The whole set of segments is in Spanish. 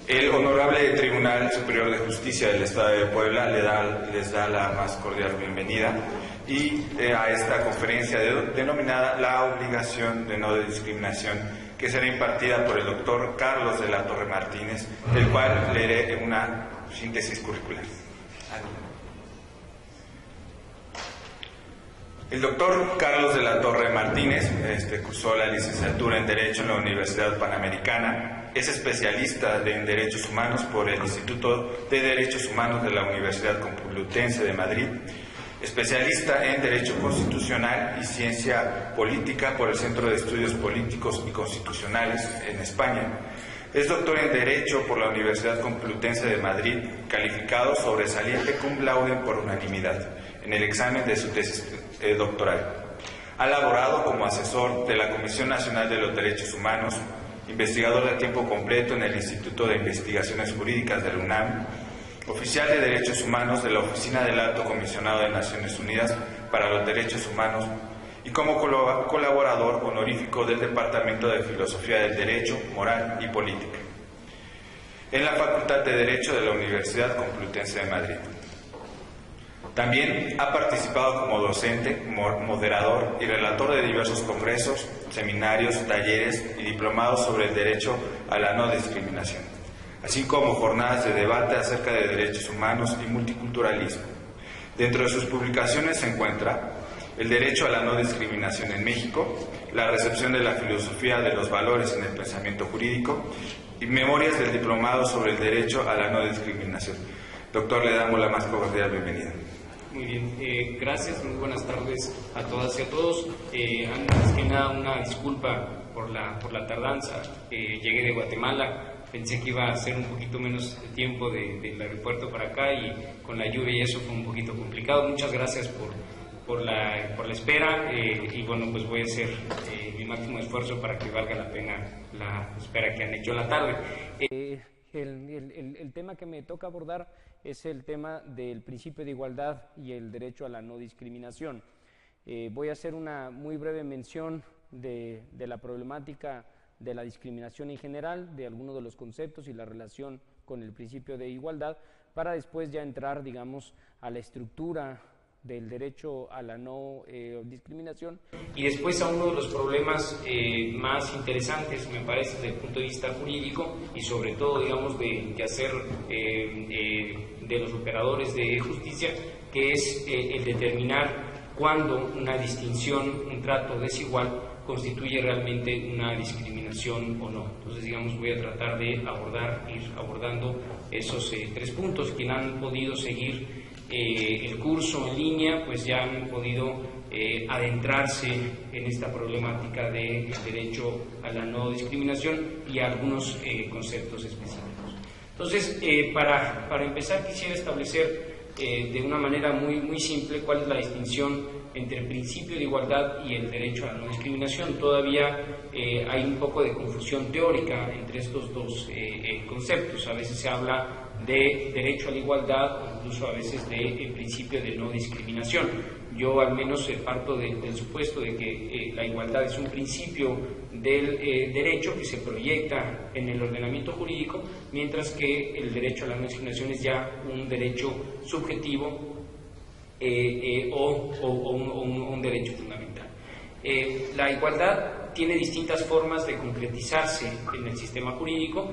El Honorable Tribunal Superior de Justicia del Estado de Puebla les da la más cordial bienvenida y a esta conferencia denominada La obligación de no discriminación, que será impartida por el doctor Carlos de la Torre Martínez, del cual leeré una síntesis curricular. El doctor Carlos de la Torre Martínez cursó la licenciatura en Derecho en la Universidad Panamericana, es especialista en Derechos Humanos por el Instituto de Derechos Humanos de la Universidad Complutense de Madrid, especialista en Derecho Constitucional y Ciencia Política por el Centro de Estudios Políticos y Constitucionales en España. Es doctor en Derecho por la Universidad Complutense de Madrid, calificado sobresaliente cum laude por unanimidad en el examen de su tesis doctoral. Ha laborado como asesor de la Comisión Nacional de los Derechos Humanos, investigador de tiempo completo en el Instituto de Investigaciones Jurídicas de la UNAM, oficial de Derechos Humanos de la Oficina del Alto Comisionado de Naciones Unidas para los Derechos Humanos y como colaborador honorífico del Departamento de Filosofía del Derecho, Moral y Política en la Facultad de Derecho de la Universidad Complutense de Madrid. También ha participado como docente, moderador y relator de diversos congresos, seminarios, talleres y diplomados sobre el derecho a la no discriminación, así como jornadas de debate acerca de derechos humanos y multiculturalismo. Dentro de sus publicaciones se encuentra El derecho a la no discriminación en México, La recepción de la filosofía de los valores en el pensamiento jurídico y Memorias del diplomado sobre el derecho a la no discriminación. Doctor, le damos la más cordial bienvenida. Muy bien, gracias, muy buenas tardes a todas y a todos. Antes que nada, una disculpa por la tardanza. Llegué de Guatemala, pensé que iba a ser un poquito menos de tiempo del aeropuerto para acá y con la lluvia y eso fue un poquito complicado. Muchas gracias por la espera y bueno, pues voy a hacer mi máximo esfuerzo para que valga la pena la espera que han hecho la tarde. El tema que me toca abordar es el tema del principio de igualdad y el derecho a la no discriminación. Voy a hacer una muy breve mención de la problemática de la discriminación en general, de algunos de los conceptos y la relación con el principio de igualdad, para después ya entrar, digamos, a la estructura del derecho a la no discriminación. Y después a uno de los problemas más interesantes, me parece, desde el punto de vista jurídico y sobre todo, digamos, de hacer de los operadores de justicia, que es el determinar cuándo una distinción, un trato desigual, constituye realmente una discriminación o no. Entonces, digamos, voy a tratar de ir abordando esos tres puntos. Quienes han podido seguir el curso en línea, pues ya han podido adentrarse en esta problemática del derecho a la no discriminación y a algunos conceptos específicos. Entonces, para empezar, quisiera establecer de una manera muy simple cuál es la distinción entre el principio de igualdad y el derecho a la no discriminación. Todavía hay un poco de confusión teórica entre estos dos conceptos. A veces se habla de derecho a la igualdad, o incluso a veces de principio de no discriminación. Yo al menos parto del supuesto de que la igualdad es un principio del derecho que se proyecta en el ordenamiento jurídico, mientras que el derecho a la no discriminación es ya un derecho subjetivo o un derecho fundamental. La igualdad tiene distintas formas de concretizarse en el sistema jurídico.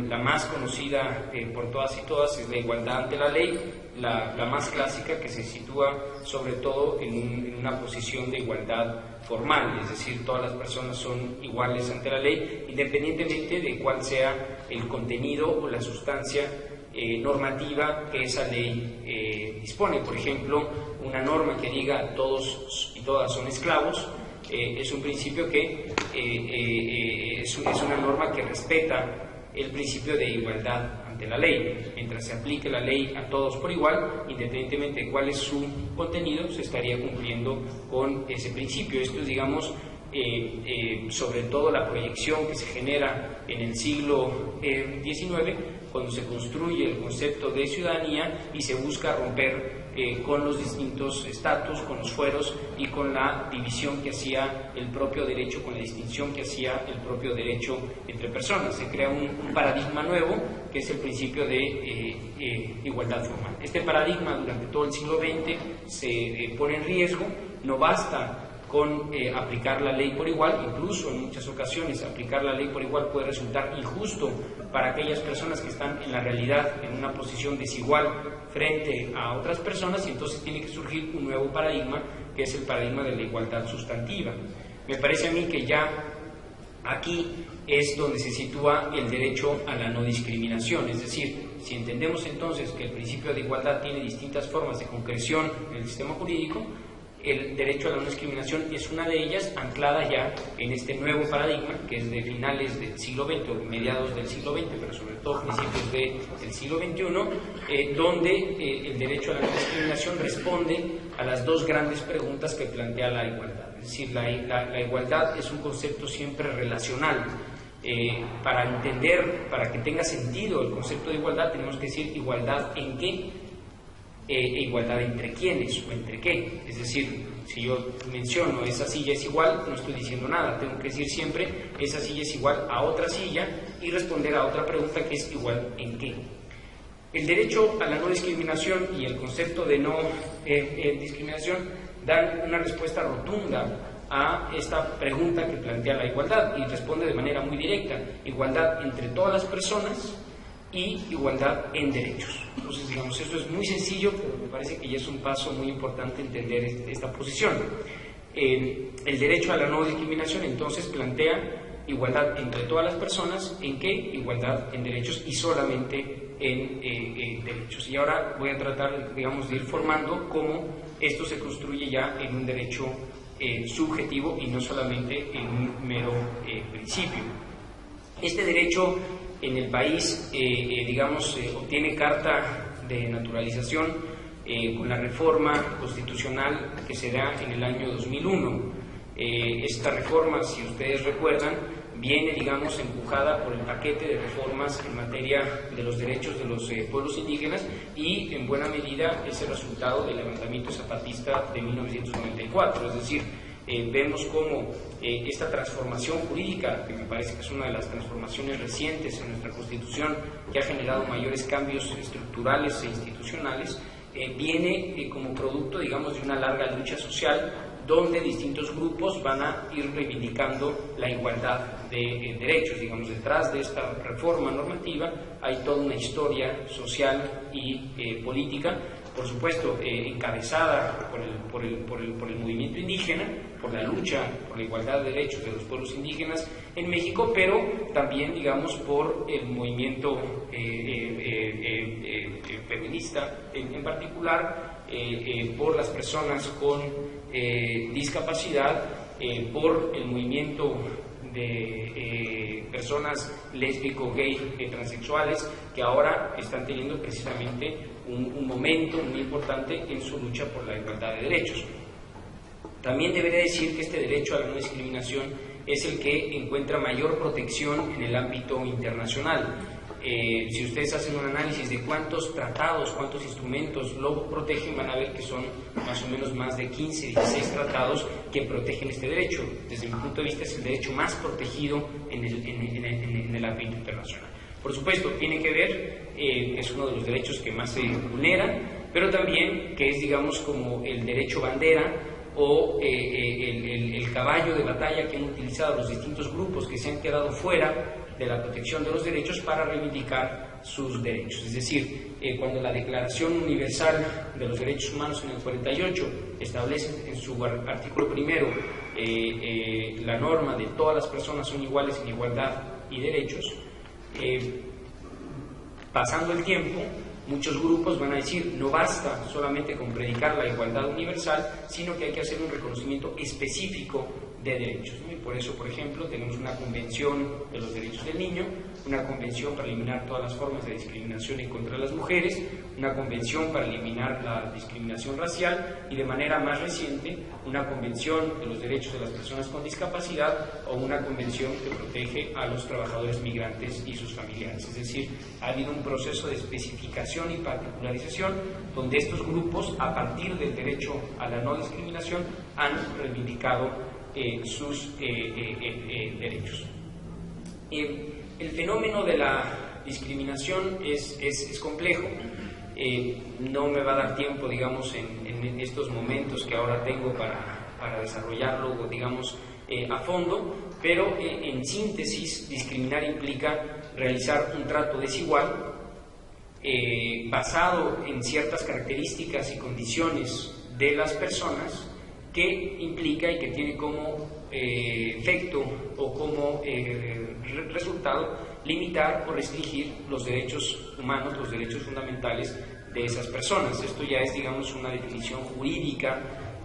La más conocida por todas y todas es la igualdad ante la ley, la más clásica, que se sitúa sobre todo en una posición de igualdad formal, es decir, todas las personas son iguales ante la ley, independientemente de cuál sea el contenido o la sustancia normativa que esa ley dispone. Por ejemplo, una norma que diga todos y todas son esclavos es un principio que es una norma que respeta el principio de igualdad ante la ley. Mientras se aplique la ley a todos por igual, independientemente de cuál es su contenido, se estaría cumpliendo con ese principio. Esto es, digamos, sobre todo la proyección que se genera en el siglo XIX, cuando se construye el concepto de ciudadanía y se busca romper con los distintos estatus, con los fueros y con la división que hacía el propio derecho, con la distinción que hacía el propio derecho entre personas. Se crea un paradigma nuevo que es el principio de igualdad formal. Este paradigma durante todo el siglo XX se pone en riesgo. No basta con aplicar la ley por igual, incluso en muchas ocasiones aplicar la ley por igual puede resultar injusto para aquellas personas que están en la realidad en una posición desigual frente a otras personas, y entonces tiene que surgir un nuevo paradigma que es el paradigma de la igualdad sustantiva. Me parece a mí que ya aquí es donde se sitúa el derecho a la no discriminación, es decir, si entendemos entonces que el principio de igualdad tiene distintas formas de concreción en el sistema jurídico, el derecho a la no discriminación es una de ellas, anclada ya en este nuevo paradigma, que es de finales del siglo XX o mediados del siglo XX, pero sobre todo principios del siglo XXI, donde el derecho a la no discriminación responde a las dos grandes preguntas que plantea la igualdad. Es decir, la igualdad es un concepto siempre relacional. Para entender, para que tenga sentido el concepto de igualdad, tenemos que decir igualdad en qué, igualdad entre quiénes o entre qué. Es decir, si yo menciono esa silla es igual, no estoy diciendo nada, tengo que decir siempre esa silla es igual a otra silla y responder a otra pregunta que es igual en qué. El derecho a la no discriminación y el concepto de no discriminación dan una respuesta rotunda a esta pregunta que plantea la igualdad y responde de manera muy directa: igualdad entre todas las personas y igualdad en derechos. Entonces, digamos, esto es muy sencillo, pero me parece que ya es un paso muy importante entender esta posición. El derecho a la no discriminación entonces plantea igualdad entre todas las personas. ¿En qué? Igualdad en derechos y solamente en derechos. Y ahora voy a tratar, digamos, de ir formando cómo esto se construye ya en un derecho subjetivo y no solamente en un mero principio. Este derecho en el país, digamos, obtiene carta de naturalización con la reforma constitucional que se da en el año 2001. Esta reforma, si ustedes recuerdan, viene, digamos, empujada por el paquete de reformas en materia de los derechos de los pueblos indígenas y, en buena medida, es el resultado del levantamiento zapatista de 1994, es decir, vemos cómo esta transformación jurídica, que me parece que es una de las transformaciones recientes en nuestra Constitución, que ha generado mayores cambios estructurales e institucionales, viene como producto, digamos, de una larga lucha social donde distintos grupos van a ir reivindicando la igualdad de derechos. Digamos, detrás de esta reforma normativa hay toda una historia social y política, por supuesto, encabezada por el movimiento indígena, por la lucha por la igualdad de derechos de los pueblos indígenas en México, pero también, digamos, por el movimiento feminista en particular, por las personas con discapacidad, por el movimiento de personas lésbico, gay, transexuales, que ahora están teniendo precisamente un momento muy importante en su lucha por la igualdad de derechos. También debería decir que este derecho a la no discriminación es el que encuentra mayor protección en el ámbito internacional. Si ustedes hacen un análisis de cuántos tratados, cuántos instrumentos lo protegen, van a ver que son más o menos más de 15, 16 tratados que protegen este derecho. Desde mi punto de vista es el derecho más protegido en el ámbito internacional. Por supuesto, tiene que ver, es uno de los derechos que más se vulneran, pero también que es, digamos, como el derecho bandera o el caballo de batalla que han utilizado los distintos grupos que se han quedado fuera de la protección de los derechos para reivindicar sus derechos. Es decir, cuando la Declaración Universal de los Derechos Humanos en el 48 establece en su artículo primero la norma de todas las personas son iguales en igualdad y derechos, pasando el tiempo, muchos grupos van a decir no basta solamente con predicar la igualdad universal, sino que hay que hacer un reconocimiento específico de derechos, ¿no? Y por eso, por ejemplo, tenemos una Convención de los Derechos del Niño, una Convención para eliminar todas las formas de discriminación en contra de las mujeres, una Convención para eliminar la discriminación racial y, de manera más reciente, una Convención de los Derechos de las Personas con Discapacidad o una Convención que protege a los trabajadores migrantes y sus familiares. Es decir, ha habido un proceso de especificación y particularización donde estos grupos, a partir del derecho a la no discriminación, han reivindicado sus derechos. El fenómeno de la discriminación es complejo. No me va a dar tiempo, digamos, en estos momentos que ahora tengo para desarrollarlo, digamos, a fondo, pero en síntesis, discriminar implica realizar un trato desigual basado en ciertas características y condiciones de las personas, que implica y que tiene como efecto o como resultado limitar o restringir los derechos humanos, los derechos fundamentales de esas personas. Esto ya es, digamos, una definición jurídica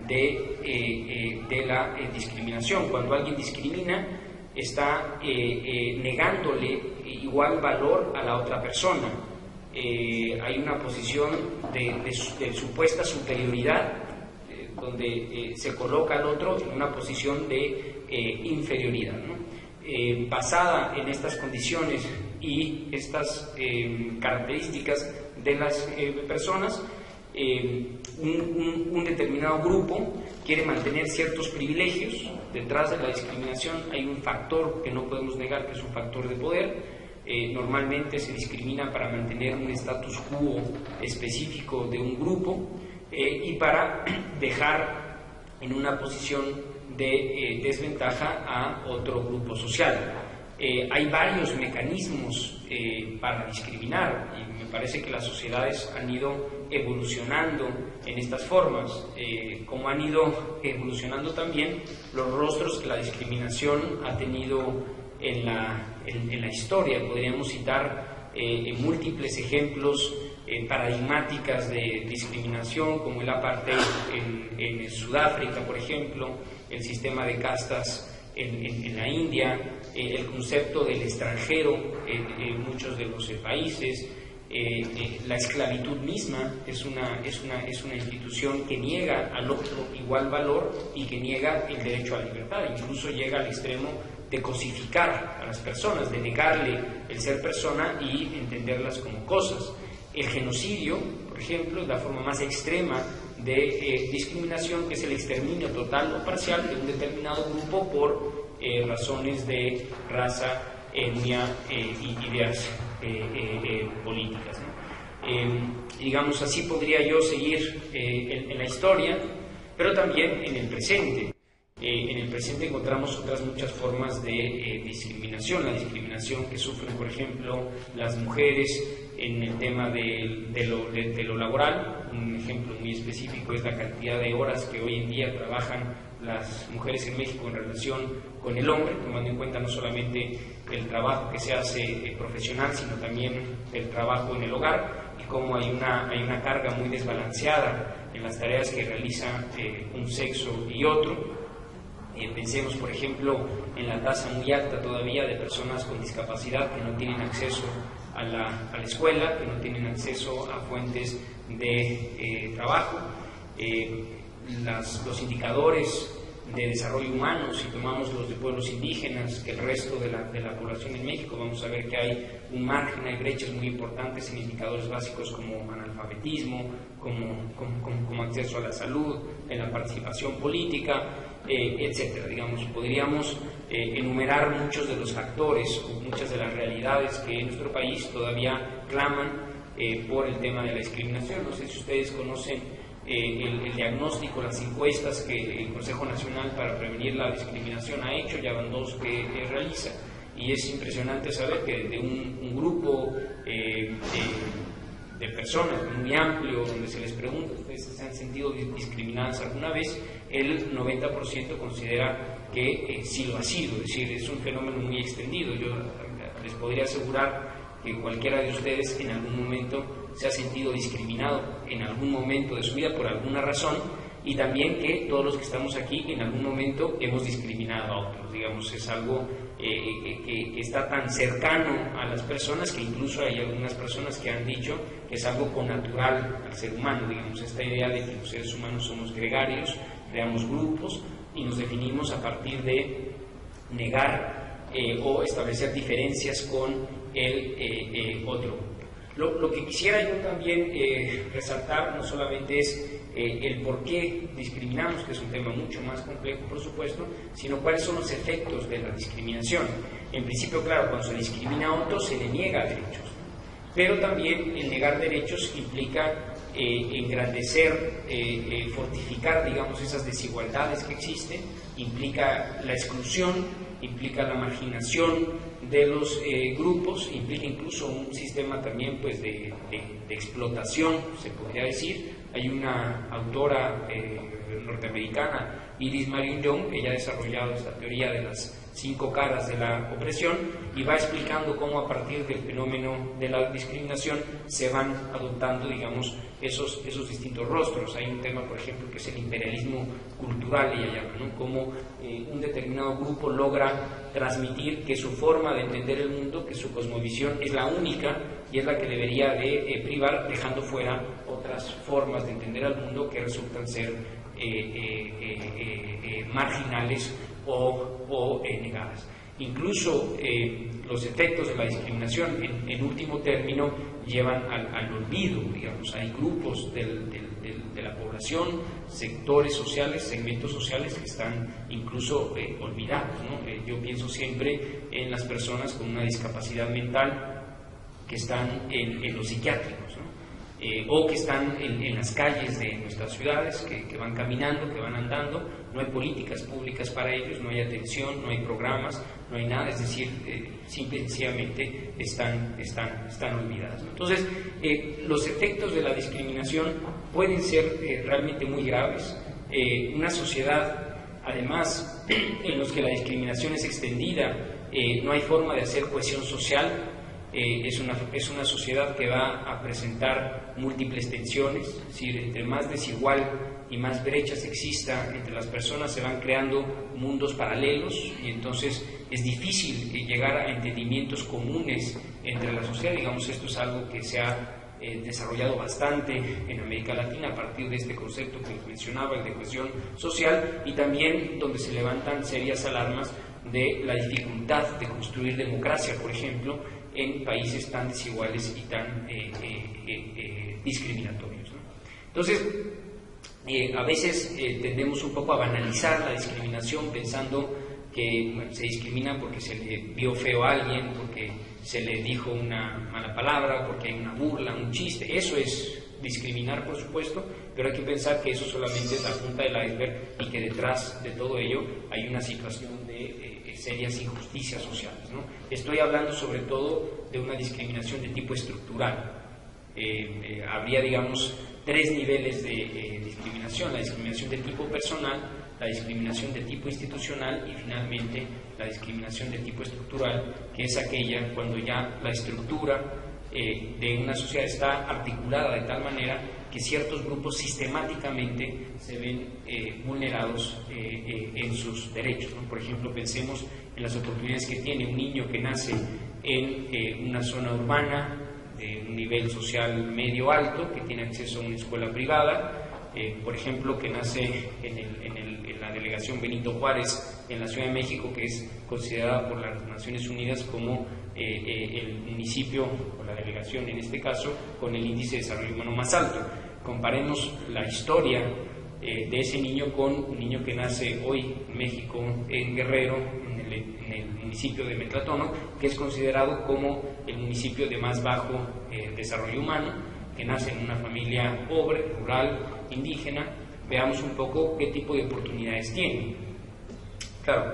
de la discriminación. Cuando alguien discrimina, está negándole igual valor a la otra persona. Hay una posición de supuesta superioridad, donde se coloca al otro en una posición de inferioridad, ¿no? Basada en estas condiciones y estas características de las personas, un determinado grupo quiere mantener ciertos privilegios. Detrás de la discriminación hay un factor que no podemos negar, que es un factor de poder. Normalmente se discrimina para mantener un status quo específico de un grupo y para dejar en una posición de desventaja a otro grupo social. Hay varios mecanismos para discriminar, y me parece que las sociedades han ido evolucionando en estas formas, como han ido evolucionando también los rostros que la discriminación ha tenido en la historia. Podríamos citar múltiples ejemplos paradigmáticas de discriminación, como el apartheid en Sudáfrica, por ejemplo, el sistema de castas en la India, el concepto del extranjero en muchos de los países, la esclavitud misma es una institución que niega al otro igual valor y que niega el derecho a la libertad. Incluso llega al extremo de cosificar a las personas, de negarle el ser persona y entenderlas como cosas. El genocidio, por ejemplo, es la forma más extrema de discriminación, que es el exterminio total o parcial de un determinado grupo por razones de raza, etnia y ideas políticas, ¿no? Digamos, así podría yo seguir en la historia, pero también en el presente. En el presente encontramos otras muchas formas de discriminación. La discriminación que sufren, por ejemplo, las mujeres en el tema de lo laboral. Un ejemplo muy específico es la cantidad de horas que hoy en día trabajan las mujeres en México en relación con el hombre, tomando en cuenta no solamente el trabajo que se hace profesional, sino también el trabajo en el hogar, y cómo hay una carga muy desbalanceada en las tareas que realiza un sexo y otro. Pensemos, por ejemplo, en la tasa muy alta todavía de personas con discapacidad que no tienen acceso a la escuela, que no tienen acceso a fuentes de trabajo. Los indicadores de desarrollo humano, si tomamos los de pueblos indígenas, que el resto de la población en México, vamos a ver que hay un margen, hay brechas muy importantes en indicadores básicos como analfabetismo, como acceso a la salud, en la participación política, etcétera. Digamos, podríamos enumerar muchos de los factores o muchas de las realidades que en nuestro país todavía claman por el tema de la discriminación. No sé si ustedes conocen el diagnóstico, las encuestas que el Consejo Nacional para Prevenir la Discriminación ha hecho. Ya van 2 que realiza, y es impresionante saber que de un grupo de personas muy amplio, donde se les pregunta, ¿ustedes se han sentido discriminadas alguna vez?, el 90% considera que sí lo ha sido. Es decir, es un fenómeno muy extendido. Yo les podría asegurar que cualquiera de ustedes en algún momento se ha sentido discriminado en algún momento de su vida por alguna razón, y también que todos los que estamos aquí en algún momento hemos discriminado a otros, digamos, es algo que está tan cercano a las personas que incluso hay algunas personas que han dicho que es algo connatural al ser humano, digamos, esta idea de que los seres humanos somos gregarios, creamos grupos y nos definimos a partir de negar o establecer diferencias con el otro. Lo que quisiera yo también resaltar no solamente es el por qué discriminamos, que es un tema mucho más complejo, por supuesto, sino cuáles son los efectos de la discriminación. En principio, claro, cuando se discrimina a otro se le niega derechos, pero también el negar derechos implica engrandecer, fortificar, digamos, esas desigualdades que existen, implica la exclusión, implica la marginación de los grupos, implica incluso un sistema también pues de explotación, se podría decir. Hay una autora norteamericana, Iris Marion Young, que ya ha desarrollado esta teoría de las 5 caras de la opresión y va explicando cómo a partir del fenómeno de la discriminación se van adoptando, digamos, esos distintos rostros. Hay un tema, por ejemplo, que es el imperialismo cultural, ella llama, ¿no? Cómo un determinado grupo logra transmitir que su forma de entender el mundo, que su cosmovisión es la única y es la que debería de privar, dejando fuera otras formas de entender al mundo que resultan ser marginales o negadas. Incluso los efectos de la discriminación, en último término, llevan al olvido, digamos. Hay grupos de la población, sectores sociales, segmentos sociales que están incluso olvidados, ¿no? Yo pienso siempre en las personas con una discapacidad mental que están en los psiquiátricos, ¿no? O que están en las calles de nuestras ciudades, que van caminando, que van andando. No hay políticas públicas para ellos, no hay atención, no hay programas, no hay nada, es decir, simple y sencillamente están olvidadas, ¿no? Entonces, los efectos de la discriminación pueden ser realmente muy graves. Una sociedad, además, en los que la discriminación es extendida, no hay forma de hacer cohesión social. Es una sociedad que va a presentar múltiples tensiones, es decir, entre más desigual y más brechas exista entre las personas, se van creando mundos paralelos y entonces es difícil llegar a entendimientos comunes entre la sociedad. Digamos, esto es algo que se ha desarrollado bastante en América Latina a partir de este concepto que mencionaba, el de cohesión social, y también donde se levantan serias alarmas de la dificultad de construir democracia, por ejemplo, en países tan desiguales y tan discriminatorios, ¿no? Entonces, a veces tendemos un poco a banalizar la discriminación pensando que se discrimina porque se le vio feo a alguien, porque se le dijo una mala palabra, porque hay una burla, un chiste. Eso es discriminar, por supuesto, pero hay que pensar que eso solamente es la punta del iceberg y que detrás de todo ello hay una situación de serias injusticias sociales, ¿no? Estoy hablando sobre todo de una discriminación de tipo estructural. Habría, digamos, 3 niveles de discriminación: la discriminación de tipo personal, la discriminación de tipo institucional y finalmente la discriminación de tipo estructural, que es aquella cuando ya la estructura de una sociedad está articulada de tal manera que ciertos grupos sistemáticamente se ven vulnerados en sus derechos, ¿no? Por ejemplo, pensemos en las oportunidades que tiene un niño que nace en una zona urbana de un nivel social medio alto, que tiene acceso a una escuela privada, por ejemplo, que nace en la delegación Benito Juárez en la Ciudad de México, que es considerada por las Naciones Unidas como el municipio, o la delegación en este caso, con el índice de desarrollo humano más alto. Comparemos la historia de ese niño con un niño que nace hoy en México, en Guerrero, en el municipio de Metlatono, que es considerado como el municipio de más bajo desarrollo humano, que nace en una familia pobre, rural, indígena. Veamos un poco qué tipo de oportunidades tiene. Claro,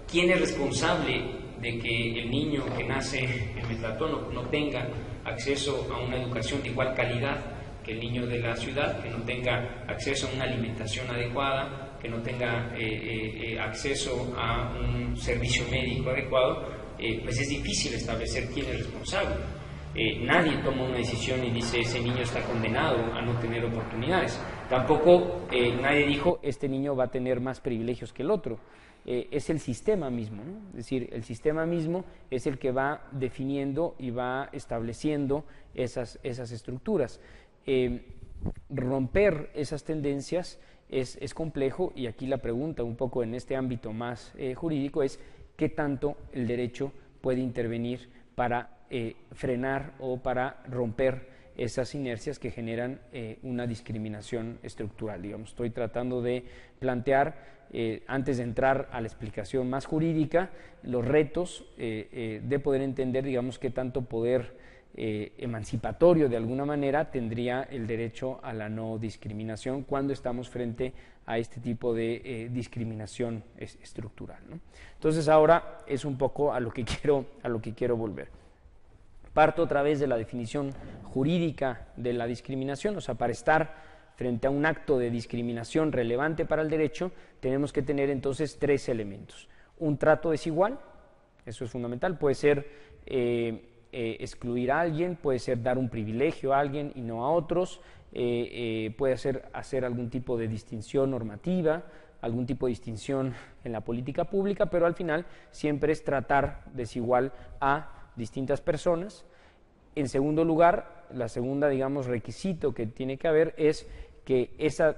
¿quién es responsable de que el niño que nace en Metlatono no tenga acceso a una educación de igual calidad que el niño de la ciudad, que no tenga acceso a una alimentación adecuada, que no tenga acceso a un servicio médico adecuado? Pues es difícil establecer quién es responsable. Nadie toma una decisión y dice ese niño está condenado a no tener oportunidades. Tampoco nadie dijo, este niño va a tener más privilegios que el otro. Es el sistema mismo, ¿no? Es decir, el sistema mismo es el que va definiendo y va estableciendo esas estructuras. Romper esas tendencias es complejo, y aquí la pregunta un poco en este ámbito más jurídico es qué tanto el derecho puede intervenir para frenar o para romper esas inercias que generan una discriminación estructural. Digamos, estoy tratando de plantear, antes de entrar a la explicación más jurídica, los retos de poder entender, digamos, qué tanto poder emancipatorio de alguna manera tendría el derecho a la no discriminación cuando estamos frente a este tipo de discriminación estructural, ¿no? Entonces ahora es un poco a lo que quiero volver. Parto otra vez de la definición jurídica de la discriminación. O sea, para estar frente a un acto de discriminación relevante para el derecho, tenemos que tener entonces 3 elementos. Un trato desigual, eso es fundamental, puede ser excluir a alguien, puede ser dar un privilegio a alguien y no a otros, puede ser hacer algún tipo de distinción normativa, algún tipo de distinción en la política pública, pero al final siempre es tratar desigual a distintas personas. En segundo lugar, la segunda, digamos, requisito que tiene que haber es que ese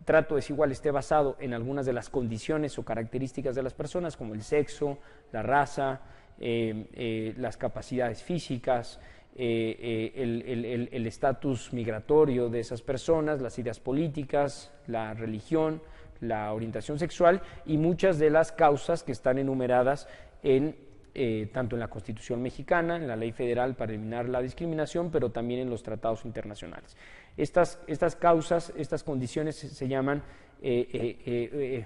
trato desigual esté basado en algunas de las condiciones o características de las personas, como el sexo, la raza, las capacidades físicas, el estatus migratorio de esas personas, las ideas políticas, la religión, la orientación sexual y muchas de las causas que están enumeradas tanto en la Constitución mexicana, en la Ley Federal para eliminar la discriminación, pero también en los tratados internacionales. Estas causas, estas condiciones se llaman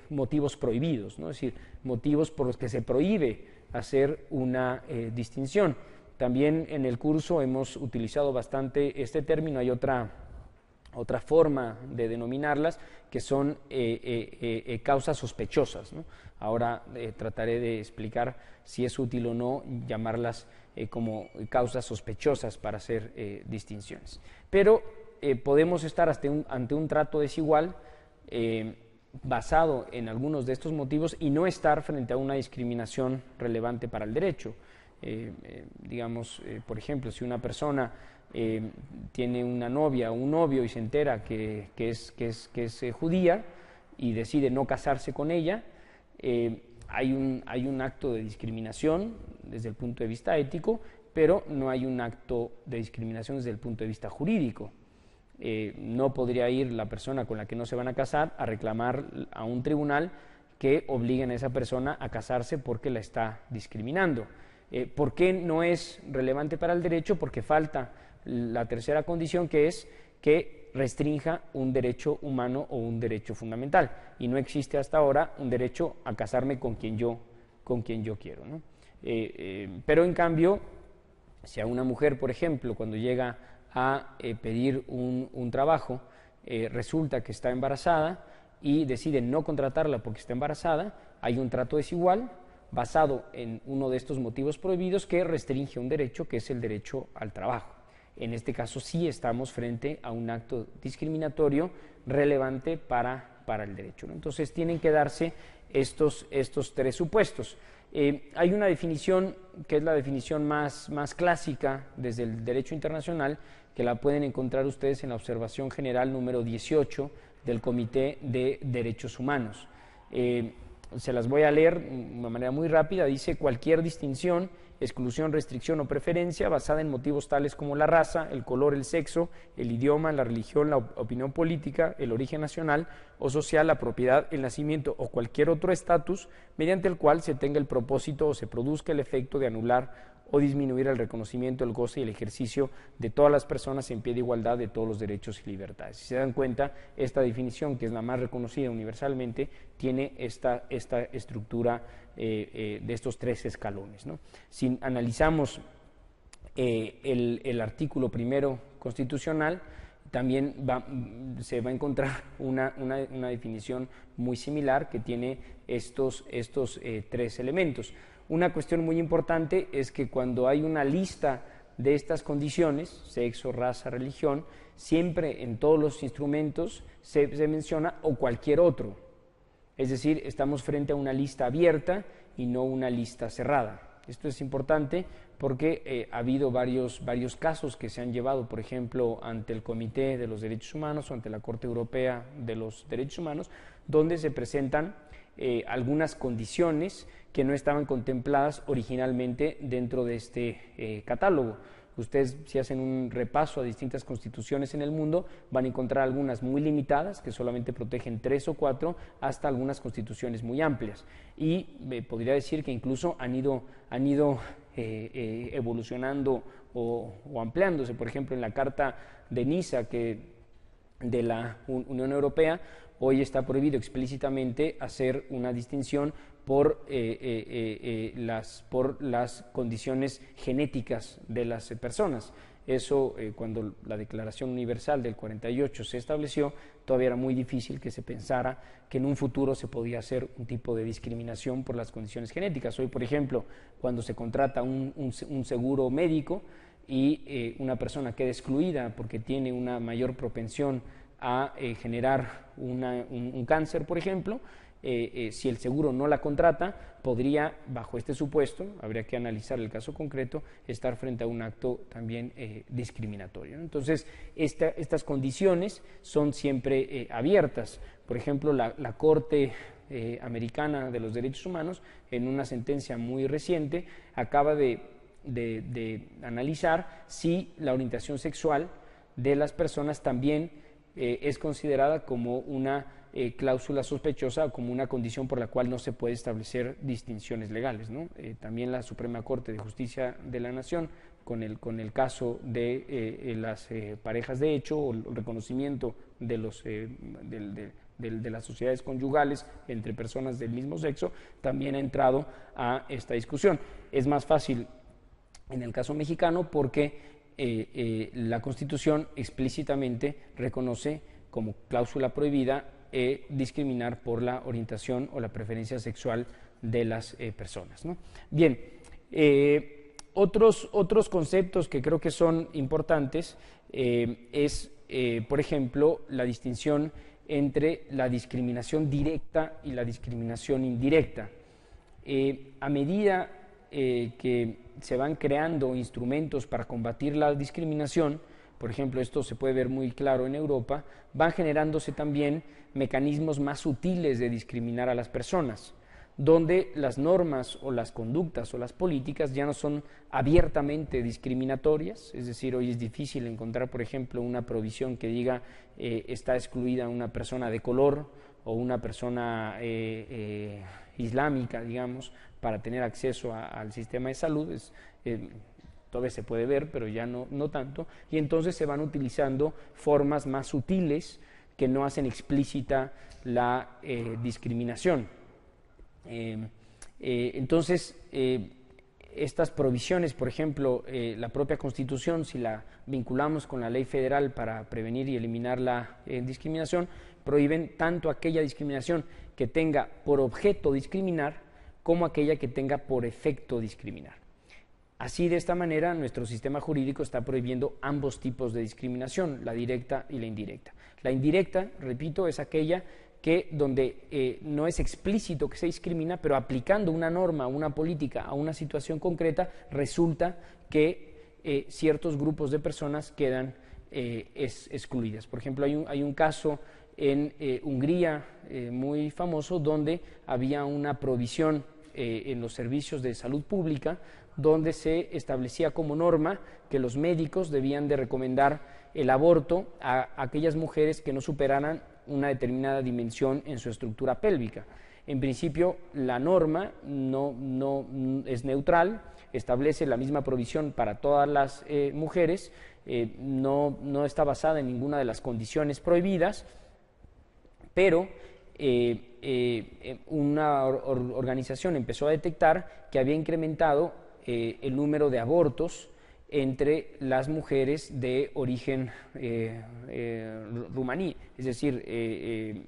motivos prohibidos, ¿no? Es decir, motivos por los que se prohíbe hacer una distinción. También en el curso hemos utilizado bastante este término. Hay otra forma de denominarlas, que son causas sospechosas, ¿no? Ahora trataré de explicar si es útil o no llamarlas como causas sospechosas para hacer distinciones. Pero podemos estar ante un trato desigual basado en algunos de estos motivos y no estar frente a una discriminación relevante para el derecho. Digamos, por ejemplo, si una persona tiene una novia o un novio y se entera que es judía y decide no casarse con ella, hay un acto de discriminación desde el punto de vista ético, pero no hay un acto de discriminación desde el punto de vista jurídico. No podría ir la persona con la que no se van a casar a reclamar a un tribunal que obliguen a esa persona a casarse porque la está discriminando. ¿Por qué no es relevante para el derecho? Porque falta la tercera condición, que es que restrinja un derecho humano o un derecho fundamental, y no existe hasta ahora un derecho a casarme con quien yo quiero, ¿no? Pero en cambio, si a una mujer, por ejemplo, cuando llega a pedir un trabajo, resulta que está embarazada y decide no contratarla porque está embarazada, hay un trato desigual basado en uno de estos motivos prohibidos que restringe un derecho, que es el derecho al trabajo. En este caso sí estamos frente a un acto discriminatorio relevante para el derecho, ¿no? Entonces tienen que darse estos 3 supuestos. Hay una definición que es la definición más clásica desde el derecho internacional, que la pueden encontrar ustedes en la observación general número 18 del Comité de Derechos Humanos. Se las voy a leer de una manera muy rápida. Dice: cualquier distinción, exclusión, restricción o preferencia basada en motivos tales como la raza, el color, el sexo, el idioma, la religión, la opinión política, el origen nacional o social, la propiedad, el nacimiento o cualquier otro estatus mediante el cual se tenga el propósito o se produzca el efecto de anular o disminuir el reconocimiento, el goce y el ejercicio de todas las personas en pie de igualdad de todos los derechos y libertades. Si se dan cuenta, esta definición, que es la más reconocida universalmente, tiene esta estructura de estos 3 escalones, ¿no? Si analizamos el artículo primero constitucional, también se va a encontrar una definición muy similar que tiene estos 3 elementos. Una cuestión muy importante es que cuando hay una lista de estas condiciones, sexo, raza, religión, siempre en todos los instrumentos se menciona o cualquier otro. Es decir, estamos frente a una lista abierta y no una lista cerrada. Esto es importante porque ha habido varios casos que se han llevado, por ejemplo, ante el Comité de los Derechos Humanos o ante la Corte Europea de los Derechos Humanos, donde se presentan algunas condiciones que no estaban contempladas originalmente dentro de este catálogo. Ustedes, si hacen un repaso a distintas constituciones en el mundo, van a encontrar algunas muy limitadas, que solamente protegen 3 o 4, hasta algunas constituciones muy amplias. Y podría decir que incluso han ido evolucionando o ampliándose. Por ejemplo, en la Carta de Niza de la Unión Europea, hoy está prohibido explícitamente hacer una distinción por las condiciones genéticas de las personas. Eso, cuando la Declaración Universal del 48 se estableció, todavía era muy difícil que se pensara que en un futuro se podía hacer un tipo de discriminación por las condiciones genéticas. Hoy, por ejemplo, cuando se contrata un seguro médico y una persona queda excluida porque tiene una mayor propensión a generar un cáncer, por ejemplo, si el seguro no la contrata, podría, bajo este supuesto, habría que analizar el caso concreto, estar frente a un acto también discriminatorio, ¿no? Entonces, estas condiciones son siempre abiertas. Por ejemplo, la Corte Americana de los Derechos Humanos, en una sentencia muy reciente, acaba de analizar si la orientación sexual de las personas también es considerada como una cláusula sospechosa o como una condición por la cual no se puede establecer distinciones legales, ¿no? También la Suprema Corte de Justicia de la Nación, con el caso de las parejas de hecho o el reconocimiento de las sociedades conyugales entre personas del mismo sexo, también ha entrado a esta discusión. Es más fácil en el caso mexicano porque la Constitución explícitamente reconoce como cláusula prohibida discriminar por la orientación o la preferencia sexual de las personas, ¿no? Bien, otros conceptos que creo que son importantes es, por ejemplo, la distinción entre la discriminación directa y la discriminación indirecta. A medida que se van creando instrumentos para combatir la discriminación, por ejemplo, esto se puede ver muy claro en Europa, van generándose también mecanismos más sutiles de discriminar a las personas, donde las normas o las conductas o las políticas ya no son abiertamente discriminatorias, es decir, hoy es difícil encontrar, por ejemplo, una provisión que diga está excluida una persona de color o una persona islámica, digamos, para tener acceso al sistema de salud. Todavía se puede ver, pero ya no tanto, y entonces se van utilizando formas más sutiles que no hacen explícita la discriminación. Entonces, estas provisiones, por ejemplo, la propia Constitución, si la vinculamos con la ley federal para prevenir y eliminar la discriminación, prohíben tanto aquella discriminación que tenga por objeto discriminar como aquella que tenga por efecto discriminar. Así, de esta manera, nuestro sistema jurídico está prohibiendo ambos tipos de discriminación, la directa y la indirecta. La indirecta, repito, es aquella que donde no es explícito que se discrimina, pero aplicando una norma, una política a una situación concreta, resulta que ciertos grupos de personas quedan excluidas. Por ejemplo, hay un caso en Hungría muy famoso donde había una provisión en los servicios de salud pública donde se establecía como norma que los médicos debían de recomendar el aborto a aquellas mujeres que no superaran una determinada dimensión en su estructura pélvica. En principio, la norma no es neutral, establece la misma provisión para todas las mujeres, no está basada en ninguna de las condiciones prohibidas, pero una organización empezó a detectar que había incrementado el número de abortos entre las mujeres de origen rumaní, es decir,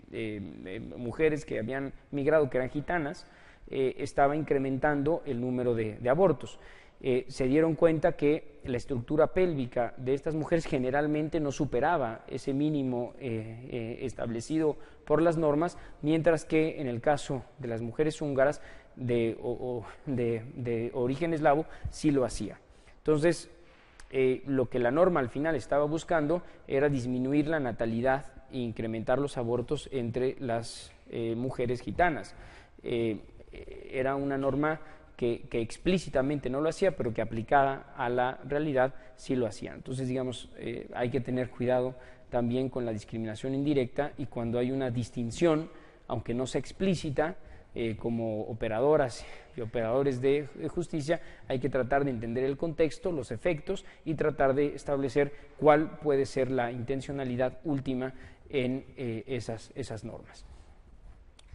mujeres que habían migrado, que eran gitanas, estaba incrementando el número de abortos. se dieron cuenta que la estructura pélvica de estas mujeres generalmente no superaba ese mínimo establecido por las normas, mientras que en el caso de las mujeres húngaras de origen eslavo sí lo hacía. Entonces, lo que la norma al final estaba buscando era disminuir la natalidad e incrementar los abortos entre las mujeres gitanas. Era una norma que explícitamente no lo hacía, pero que aplicada a la realidad sí lo hacía. Entonces, digamos, hay que tener cuidado también con la discriminación indirecta, y cuando hay una distinción, aunque no sea explícita, como operadoras y operadores de justicia, hay que tratar de entender el contexto, los efectos, y tratar de establecer cuál puede ser la intencionalidad última en esas normas.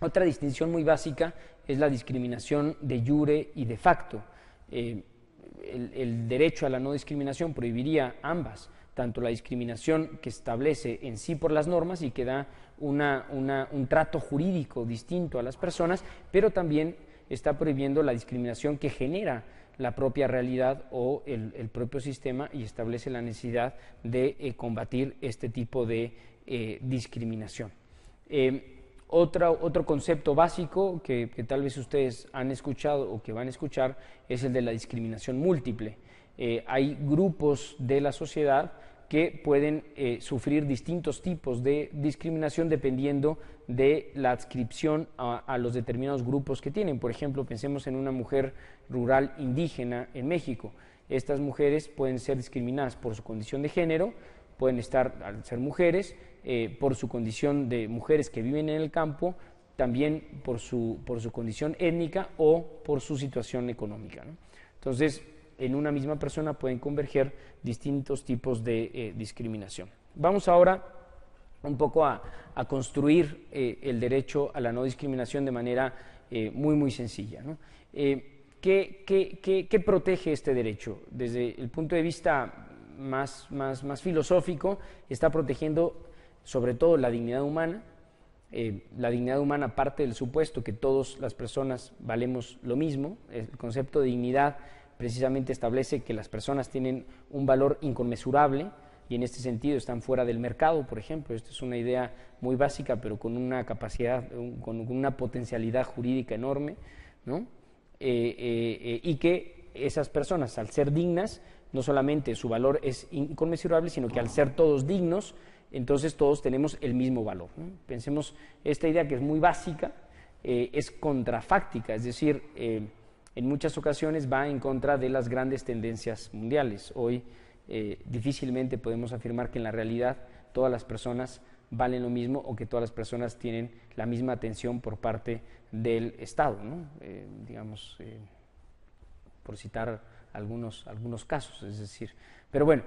Otra distinción muy básica es la discriminación de jure y de facto. El derecho a la no discriminación prohibiría ambas, tanto la discriminación que establece en sí por las normas y que da un trato jurídico distinto a las personas, pero también está prohibiendo la discriminación que genera la propia realidad o el propio sistema, y establece la necesidad de combatir este tipo de discriminación. Otro concepto básico que tal vez ustedes han escuchado o que van a escuchar es el de la discriminación múltiple. Hay grupos de la sociedad que pueden sufrir distintos tipos de discriminación dependiendo de la adscripción a los determinados grupos que tienen. Por ejemplo, pensemos en una mujer rural indígena en México. Estas mujeres pueden ser discriminadas por su condición de género, pueden estar, al ser mujeres, por su condición de mujeres que viven en el campo, también por su condición étnica o por su situación económica, ¿no? Entonces, en una misma persona pueden converger distintos tipos de discriminación. Vamos ahora un poco a construir el derecho a la no discriminación de manera muy sencilla, ¿no? ¿Qué protege este derecho? Desde el punto de vista más filosófico, está protegiendo sobre todo la dignidad humana. La dignidad humana parte del supuesto que todas las personas valemos lo mismo. El concepto de dignidad precisamente establece que las personas tienen un valor inconmensurable y en este sentido están fuera del mercado, por ejemplo. Esto es una idea muy básica, pero con una capacidad, con una potencialidad jurídica enorme, ¿no? Y que esas personas, al ser dignas, no solamente su valor es inconmensurable, sino que al ser todos dignos, entonces todos tenemos el mismo valor, ¿no? Pensemos, esta idea que es muy básica, es contrafáctica, es decir, en muchas ocasiones va en contra de las grandes tendencias mundiales. Hoy difícilmente podemos afirmar que en la realidad todas las personas valen lo mismo o que todas las personas tienen la misma atención por parte del Estado, ¿no? Digamos, por citar algunos casos, es decir. Pero bueno,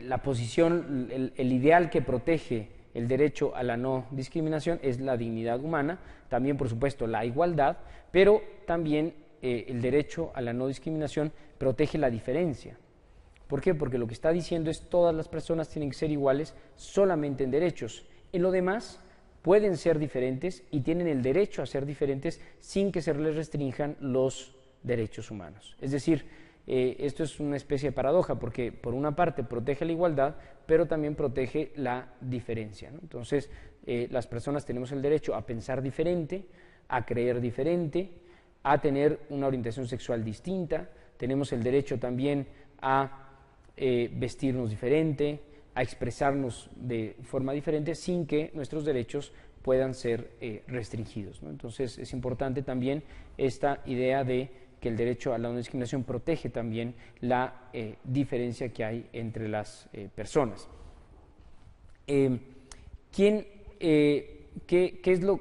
la posición, el ideal que protege el derecho a la no discriminación es la dignidad humana, también por supuesto la igualdad, pero también el derecho a la no discriminación protege la diferencia. ¿Por qué? Porque lo que está diciendo es todas las personas tienen que ser iguales solamente en derechos. En lo demás pueden ser diferentes y tienen el derecho a ser diferentes sin que se les restrinjan los derechos humanos. Es decir, esto es una especie de paradoja, porque por una parte protege la igualdad, pero también protege la diferencia, ¿no? Entonces, las personas tenemos el derecho a pensar diferente, a creer diferente, a tener una orientación sexual distinta, tenemos el derecho también a vestirnos diferente, a expresarnos de forma diferente sin que nuestros derechos puedan ser restringidos, ¿no? Entonces es importante también esta idea de que el derecho a la no discriminación protege también la diferencia que hay entre las personas.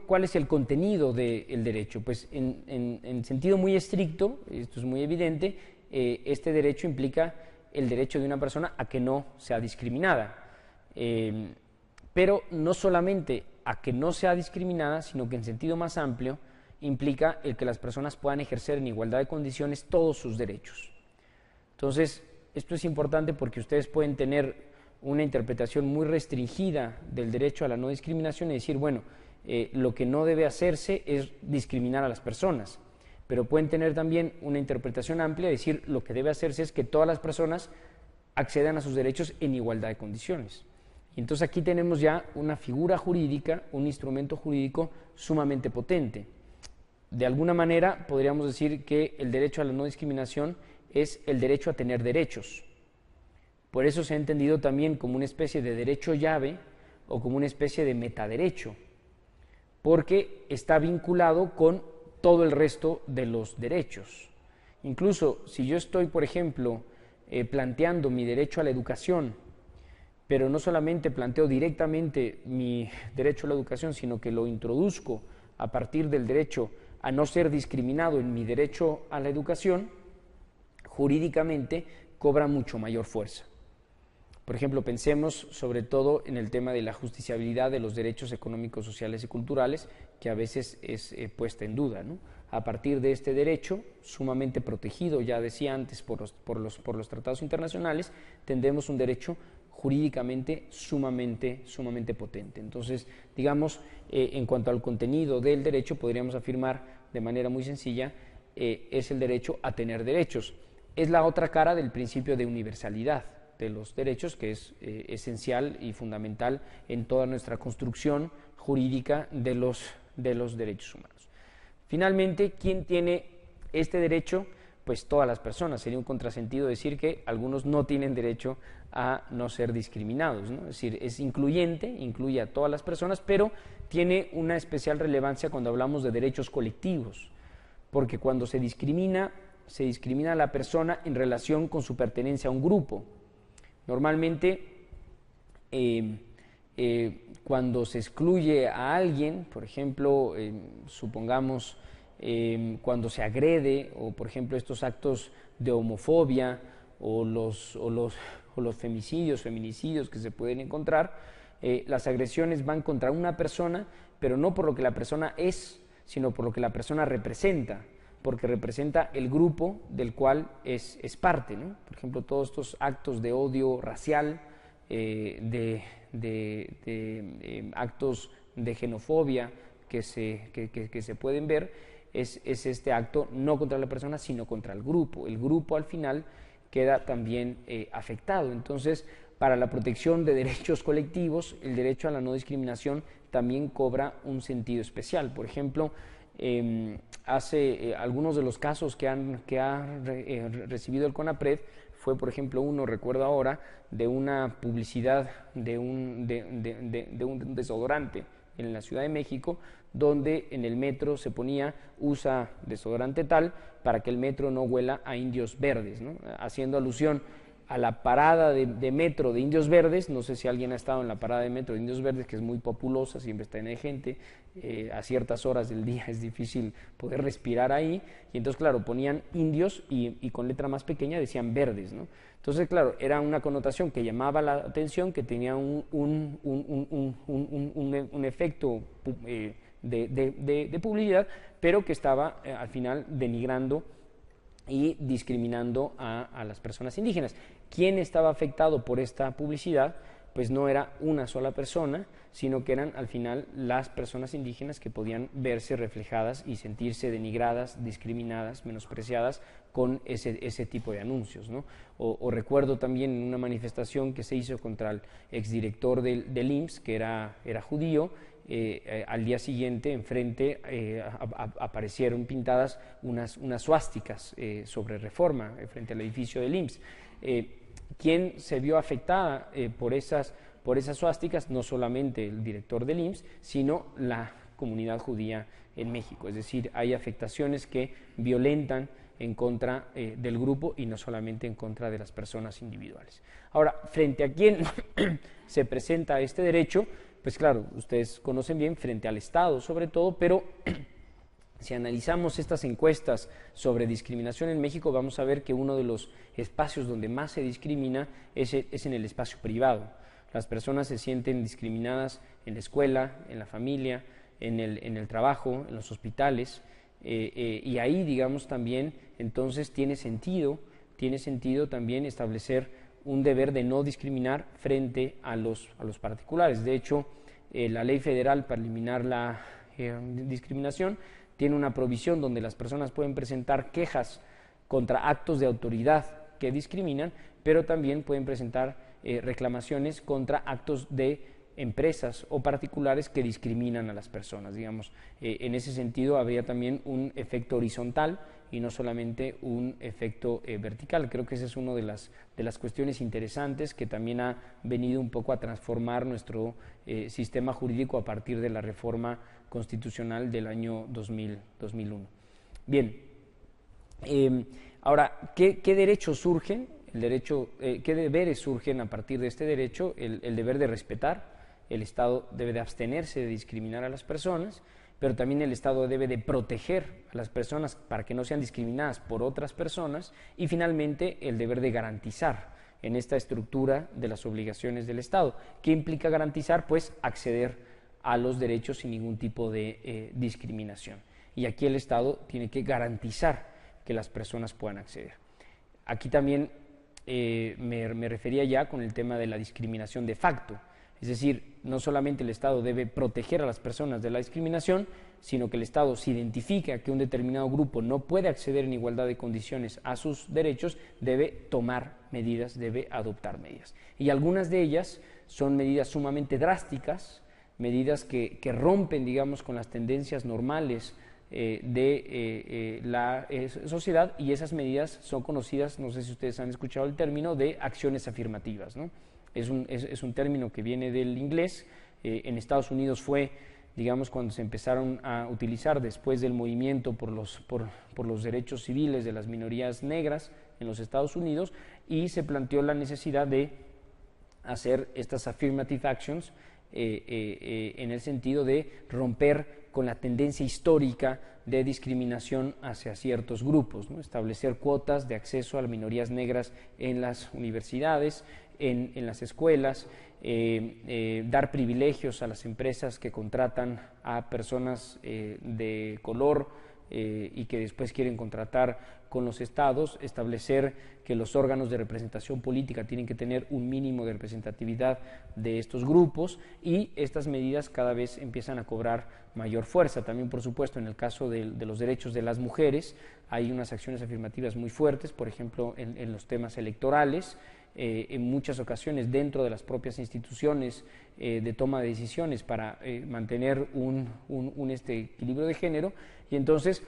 ¿Cuál es el contenido del derecho? Pues en sentido muy estricto, esto es muy evidente, este derecho implica el derecho de una persona a que no sea discriminada, pero no solamente a que no sea discriminada, sino que en sentido más amplio implica el que las personas puedan ejercer en igualdad de condiciones todos sus derechos. Entonces, esto es importante porque ustedes pueden tener una interpretación muy restringida del derecho a la no discriminación y decir, bueno, lo que no debe hacerse es discriminar a las personas, pero pueden tener también una interpretación amplia, es decir, lo que debe hacerse es que todas las personas accedan a sus derechos en igualdad de condiciones. Y entonces aquí tenemos ya una figura jurídica, un instrumento jurídico sumamente potente. De alguna manera podríamos decir que el derecho a la no discriminación es el derecho a tener derechos. Por eso se ha entendido también como una especie de derecho llave o como una especie de metaderecho, porque está vinculado con todo el resto de los derechos. Incluso si yo estoy, por ejemplo, planteando mi derecho a la educación, pero no solamente planteo directamente mi derecho a la educación, sino que lo introduzco a partir del derecho a no ser discriminado en mi derecho a la educación, jurídicamente cobra mucho mayor fuerza. Por ejemplo, pensemos sobre todo en el tema de la justiciabilidad de los derechos económicos, sociales y culturales, que a veces es puesta en duda, ¿no? A partir de este derecho, sumamente protegido, ya decía antes, por los tratados internacionales, tendremos un derecho jurídicamente sumamente potente. Entonces, digamos, en cuanto al contenido del derecho, podríamos afirmar de manera muy sencilla, es el derecho a tener derechos. Es la otra cara del principio de universalidad de los derechos, que es esencial y fundamental en toda nuestra construcción jurídica de los derechos humanos. Finalmente, ¿quién tiene este derecho? Pues todas las personas. Sería un contrasentido decir que algunos no tienen derecho a no ser discriminados, ¿no? Es decir, es incluyente, incluye a todas las personas, pero tiene una especial relevancia cuando hablamos de derechos colectivos, porque cuando se discrimina a la persona en relación con su pertenencia a un grupo. Normalmente, cuando se excluye a alguien, por ejemplo, supongamos cuando se agrede, o por ejemplo estos actos de homofobia o los feminicidios que se pueden encontrar, las agresiones van contra una persona, pero no por lo que la persona es, sino por lo que la persona representa, porque representa el grupo del cual es parte, ¿no? Por ejemplo, todos estos actos de odio racial, actos de xenofobia que se pueden ver, es este acto no contra la persona, sino contra el grupo. El grupo al final queda también afectado. Entonces, para la protección de derechos colectivos, el derecho a la no discriminación también cobra un sentido especial. Por ejemplo, algunos de los casos que ha recibido el CONAPRED fue, por ejemplo, uno, recuerdo ahora, de una publicidad de un desodorante en la Ciudad de México, donde en el metro se ponía usa desodorante tal para que el metro no huela a indios verdes, ¿no? Haciendo alusión a la parada de metro de Indios Verdes. No sé si alguien ha estado en la parada de metro de Indios Verdes, que es muy populosa, siempre está llena de gente, a ciertas horas del día es difícil poder respirar ahí, y entonces claro, ponían indios y con letra más pequeña decían verdes, ¿no? Entonces claro, era una connotación que llamaba la atención, que tenía un efecto de publicidad, pero que estaba al final denigrando y discriminando a las personas indígenas. ¿Quién estaba afectado por esta publicidad? Pues no era una sola persona, sino que eran al final las personas indígenas que podían verse reflejadas y sentirse denigradas, discriminadas, menospreciadas con ese tipo de anuncios, ¿no? O recuerdo también en una manifestación que se hizo contra el exdirector del IMSS, que era judío. Al día siguiente enfrente aparecieron pintadas unas suásticas sobre Reforma frente al edificio del IMSS. ¿Quién se vio afectada por esas suásticas? No solamente el director del IMSS, sino la comunidad judía en México. Es decir, hay afectaciones que violentan en contra del grupo y no solamente en contra de las personas individuales. Ahora, frente a quién se presenta este derecho, pues claro, ustedes conocen bien, frente al Estado sobre todo, pero si analizamos estas encuestas sobre discriminación en México, vamos a ver que uno de los espacios donde más se discrimina es en el espacio privado. Las personas se sienten discriminadas en la escuela, en la familia, en el trabajo, en los hospitales, y ahí, digamos, también, entonces tiene sentido también establecer un deber de no discriminar frente a los particulares. De hecho, la Ley Federal para eliminar la discriminación tiene una provisión donde las personas pueden presentar quejas contra actos de autoridad que discriminan, pero también pueden presentar reclamaciones contra actos de empresas o particulares que discriminan a las personas, digamos. En ese sentido habría también un efecto horizontal y no solamente un efecto vertical. Creo que esa es una de las cuestiones interesantes que también ha venido un poco a transformar nuestro sistema jurídico a partir de la reforma constitucional del año 2001. Bien, ahora, ¿qué derechos surgen? ¿Qué deberes surgen a partir de este derecho? El deber de respetar. El Estado debe de abstenerse de discriminar a las personas, pero también el Estado debe de proteger a las personas para que no sean discriminadas por otras personas, y finalmente el deber de garantizar en esta estructura de las obligaciones del Estado. ¿Qué implica garantizar? Pues acceder a los derechos sin ningún tipo de discriminación. Y aquí el Estado tiene que garantizar que las personas puedan acceder. Aquí también me refería ya con el tema de la discriminación de facto. Es decir, no solamente el Estado debe proteger a las personas de la discriminación, sino que el Estado, si identifica que un determinado grupo no puede acceder en igualdad de condiciones a sus derechos, debe tomar medidas, debe adoptar medidas. Y algunas de ellas son medidas sumamente drásticas, medidas que rompen, digamos, con las tendencias normales de la sociedad, y esas medidas son conocidas, no sé si ustedes han escuchado el término, de acciones afirmativas, ¿no? Es un término que viene del inglés. En Estados Unidos fue, digamos, cuando se empezaron a utilizar después del movimiento por los derechos civiles de las minorías negras en los Estados Unidos, y se planteó la necesidad de hacer estas affirmative actions en el sentido de romper con la tendencia histórica de discriminación hacia ciertos grupos, ¿no? Establecer cuotas de acceso a las minorías negras en las universidades, en las escuelas, dar privilegios a las empresas que contratan a personas de color y que después quieren contratar con los estados, establecer que los órganos de representación política tienen que tener un mínimo de representatividad de estos grupos, y estas medidas cada vez empiezan a cobrar mayor fuerza. También, por supuesto, en el caso de los derechos de las mujeres hay unas acciones afirmativas muy fuertes, por ejemplo, en los temas electorales. En muchas ocasiones dentro de las propias instituciones de toma de decisiones para mantener un equilibrio de género, y entonces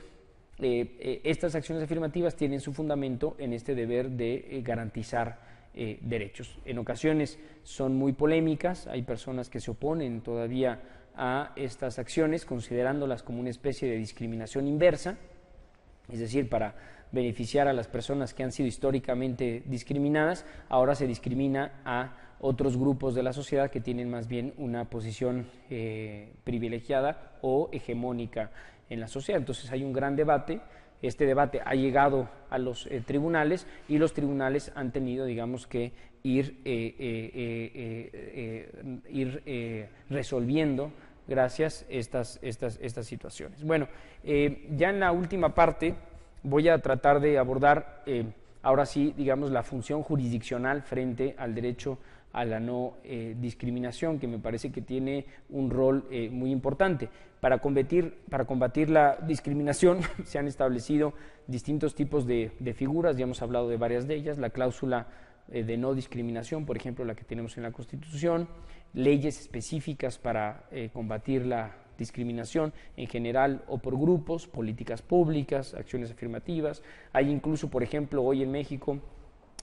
estas acciones afirmativas tienen su fundamento en este deber de garantizar derechos. En ocasiones son muy polémicas, hay personas que se oponen todavía a estas acciones considerándolas como una especie de discriminación inversa, es decir, para beneficiar a las personas que han sido históricamente discriminadas, ahora se discrimina a otros grupos de la sociedad que tienen más bien una posición privilegiada o hegemónica en la sociedad. Entonces hay un gran debate. Este debate ha llegado a los tribunales, y los tribunales han tenido, digamos, que ir resolviendo gracias estas situaciones. Bueno, ya en la última parte voy a tratar de abordar, ahora sí, digamos, la función jurisdiccional frente al derecho a la no discriminación, que me parece que tiene un rol muy importante. Para combatir la discriminación se han establecido distintos tipos de figuras, ya hemos hablado de varias de ellas: la cláusula de no discriminación, por ejemplo, la que tenemos en la Constitución, leyes específicas para combatir la discriminación en general o por grupos, políticas públicas, acciones afirmativas. Hay incluso, por ejemplo, hoy en México,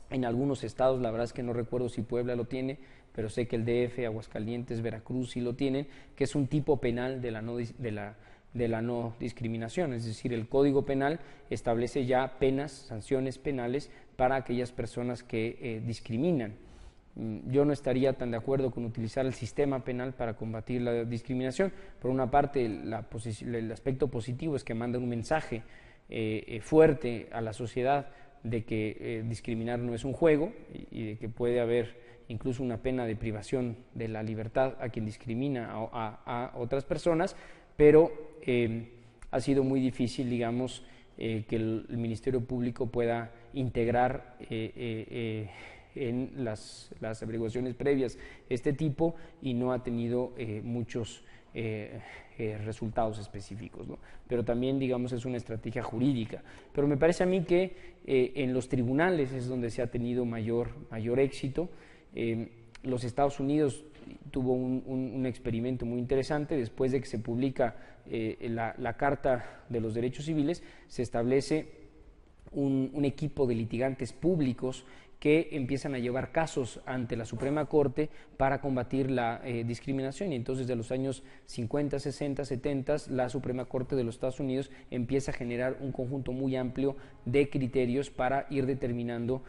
en algunos estados, la verdad es que no recuerdo si Puebla lo tiene, pero sé que el DF, Aguascalientes, Veracruz sí lo tienen, que es un tipo penal de la no discriminación. Es decir, el Código Penal establece ya penas, sanciones penales para aquellas personas que discriminan. Yo no estaría tan de acuerdo con utilizar el sistema penal para combatir la discriminación. Por una parte, el aspecto positivo es que manda un mensaje fuerte a la sociedad de que discriminar no es un juego, y de que puede haber incluso una pena de privación de la libertad a quien discrimina a otras personas, pero ha sido muy difícil, digamos, que el Ministerio Público pueda integrar en las averiguaciones previas este tipo, y no ha tenido muchos resultados específicos, ¿no? Pero también, digamos, es una estrategia jurídica. Pero me parece a mí que en los tribunales es donde se ha tenido mayor éxito. Los Estados Unidos tuvo un experimento muy interesante. Después de que se publica la Carta de los Derechos Civiles, se establece un equipo de litigantes públicos que empiezan a llevar casos ante la Suprema Corte para combatir la discriminación. Y entonces, de los años 50, 60, 70, la Suprema Corte de los Estados Unidos empieza a generar un conjunto muy amplio de criterios para ir determinando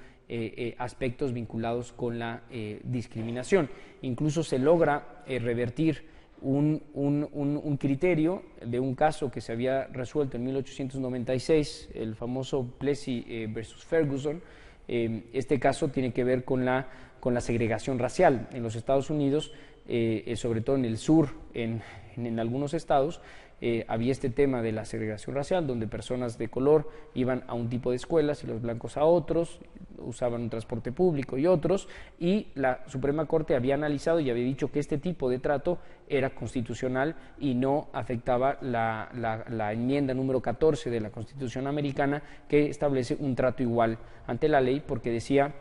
aspectos vinculados con la discriminación. Incluso se logra revertir un criterio de un caso que se había resuelto en 1896, el famoso Plessy versus Ferguson. Este caso tiene que ver con la segregación racial en los Estados Unidos, sobre todo en el sur, en algunos estados. Había este tema de la segregación racial, donde personas de color iban a un tipo de escuelas y los blancos a otros, usaban un transporte público y otros, y la Suprema Corte había analizado y había dicho que este tipo de trato era constitucional y no afectaba la enmienda número 14 de la Constitución americana, que establece un trato igual ante la ley, porque decía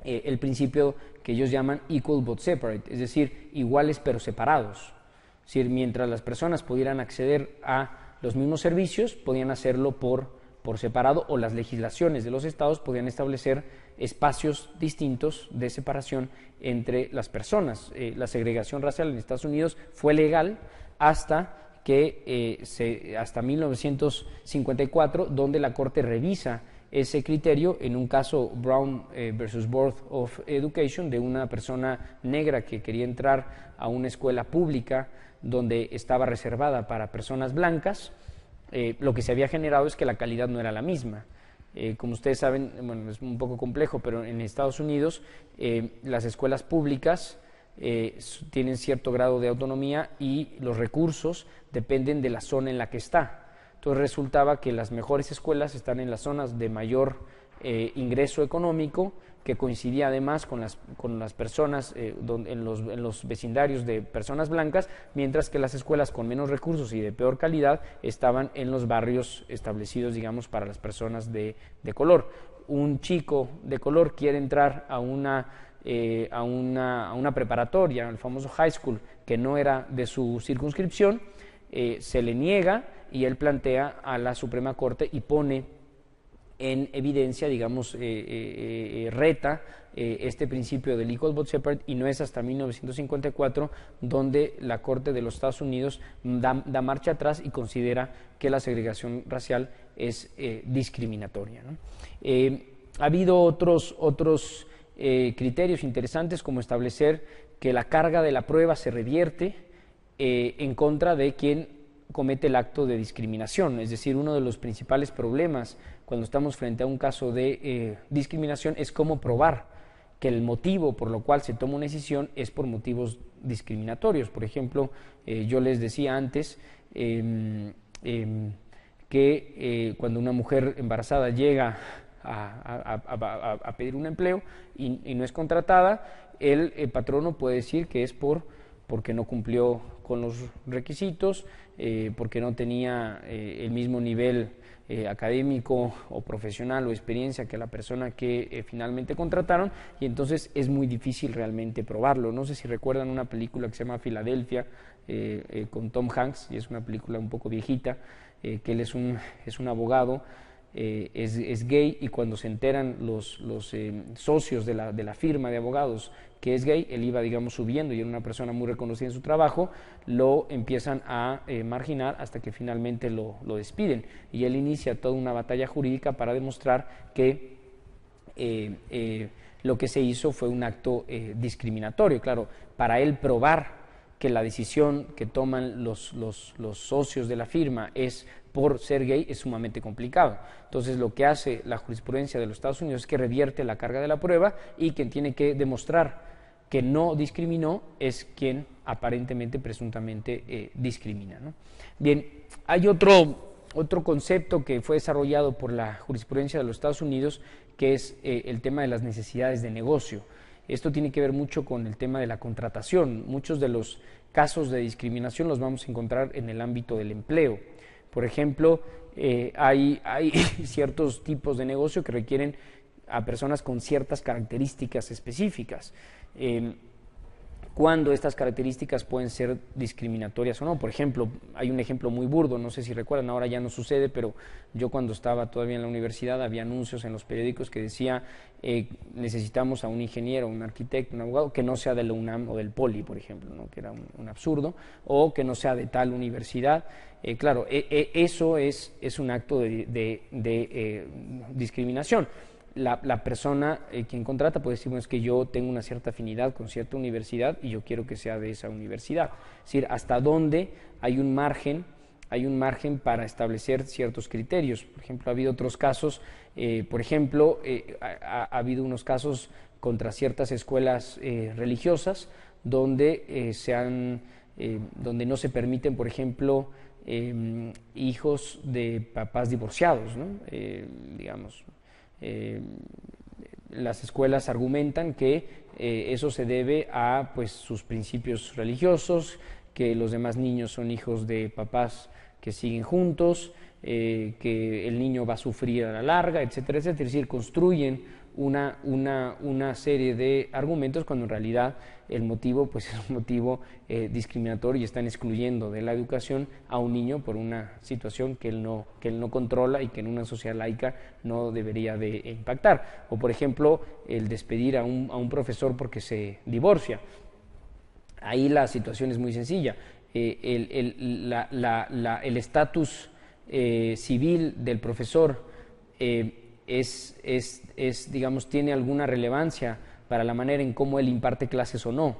el principio que ellos llaman equal but separate, es decir, iguales pero separados. Es decir, mientras las personas pudieran acceder a los mismos servicios, podían hacerlo por separado, o las legislaciones de los estados podían establecer espacios distintos de separación entre las personas. La segregación racial en Estados Unidos fue legal hasta 1954, donde la Corte revisa ese criterio en un caso Brown versus Board of Education, de una persona negra que quería entrar a una escuela pública donde estaba reservada para personas blancas. Lo que se había generado es que la calidad no era la misma. Como ustedes saben, bueno, es un poco complejo, pero en Estados Unidos las escuelas públicas tienen cierto grado de autonomía y los recursos dependen de la zona en la que está. Entonces resultaba que las mejores escuelas están en las zonas de mayor ingreso económico, que coincidía además con las personas en los vecindarios de personas blancas, mientras que las escuelas con menos recursos y de peor calidad estaban en los barrios establecidos, digamos, para las personas de color. Un chico de color quiere entrar a una preparatoria, el famoso high school, que no era de su circunscripción, se le niega, y él plantea a la Suprema Corte y pone en evidencia, digamos, reta este principio del equal but separate, y no es hasta 1954 donde la Corte de los Estados Unidos da marcha atrás y considera que la segregación racial es discriminatoria, ¿no? Ha habido otros criterios interesantes, como establecer que la carga de la prueba se revierte en contra de quien comete el acto de discriminación. Es decir, uno de los principales problemas cuando estamos frente a un caso de discriminación es cómo probar que el motivo por lo cual se toma una decisión es por motivos discriminatorios. Por ejemplo, yo les decía antes que cuando una mujer embarazada llega a pedir un empleo y no es contratada, el patrono puede decir que es porque no cumplió con los requisitos, porque no tenía el mismo nivel académico o profesional o experiencia que la persona que finalmente contrataron, y entonces es muy difícil realmente probarlo. No sé si recuerdan una película que se llama Filadelfia, con Tom Hanks, y es una película un poco viejita, que él es un abogado, es gay, y cuando se enteran los socios de la firma de abogados que es gay, él iba, digamos, subiendo y era una persona muy reconocida en su trabajo, lo empiezan a marginar hasta que finalmente lo despiden, y él inicia toda una batalla jurídica para demostrar que lo que se hizo fue un acto discriminatorio. Claro, para él probar que la decisión que toman los socios de la firma es por ser gay es sumamente complicado. Entonces, lo que hace la jurisprudencia de los Estados Unidos es que revierte la carga de la prueba, y quien tiene que demostrar que no discriminó es quien aparentemente, presuntamente discrimina, ¿no? Bien, hay otro concepto que fue desarrollado por la jurisprudencia de los Estados Unidos, que es el tema de las necesidades de negocio. Esto tiene que ver mucho con el tema de la contratación. Muchos de los casos de discriminación los vamos a encontrar en el ámbito del empleo. Por ejemplo, hay ciertos tipos de negocio que requieren a personas con ciertas características específicas. Cuando estas características pueden ser discriminatorias o no. Por ejemplo, hay un ejemplo muy burdo, no sé si recuerdan, ahora ya no sucede, pero yo cuando estaba todavía en la universidad había anuncios en los periódicos que decía necesitamos a un ingeniero, un arquitecto, un abogado que no sea de la UNAM o del Poli, por ejemplo, ¿no? Que era un absurdo, o que no sea de tal universidad. Claro, eso es un acto de discriminación. La persona quien contrata puede decir, bueno, es que yo tengo una cierta afinidad con cierta universidad y yo quiero que sea de esa universidad. Es decir, hasta dónde hay un margen para establecer ciertos criterios. Por ejemplo, ha habido otros casos, ha habido unos casos contra ciertas escuelas religiosas donde donde no se permiten, por ejemplo, hijos de papás divorciados, ¿no? Las escuelas argumentan que eso se debe a pues sus principios religiosos, que los demás niños son hijos de papás que siguen juntos, que el niño va a sufrir a la larga, etcétera, etcétera. Es decir, construyen una serie de argumentos cuando en realidad el motivo pues es un motivo discriminatorio y están excluyendo de la educación a un niño por una situación que él no controla y que en una sociedad laica no debería de impactar. O por ejemplo, el despedir a un profesor porque se divorcia. Ahí la situación es muy sencilla. El estatus civil del profesor digamos, tiene alguna relevancia para la manera en cómo él imparte clases o no.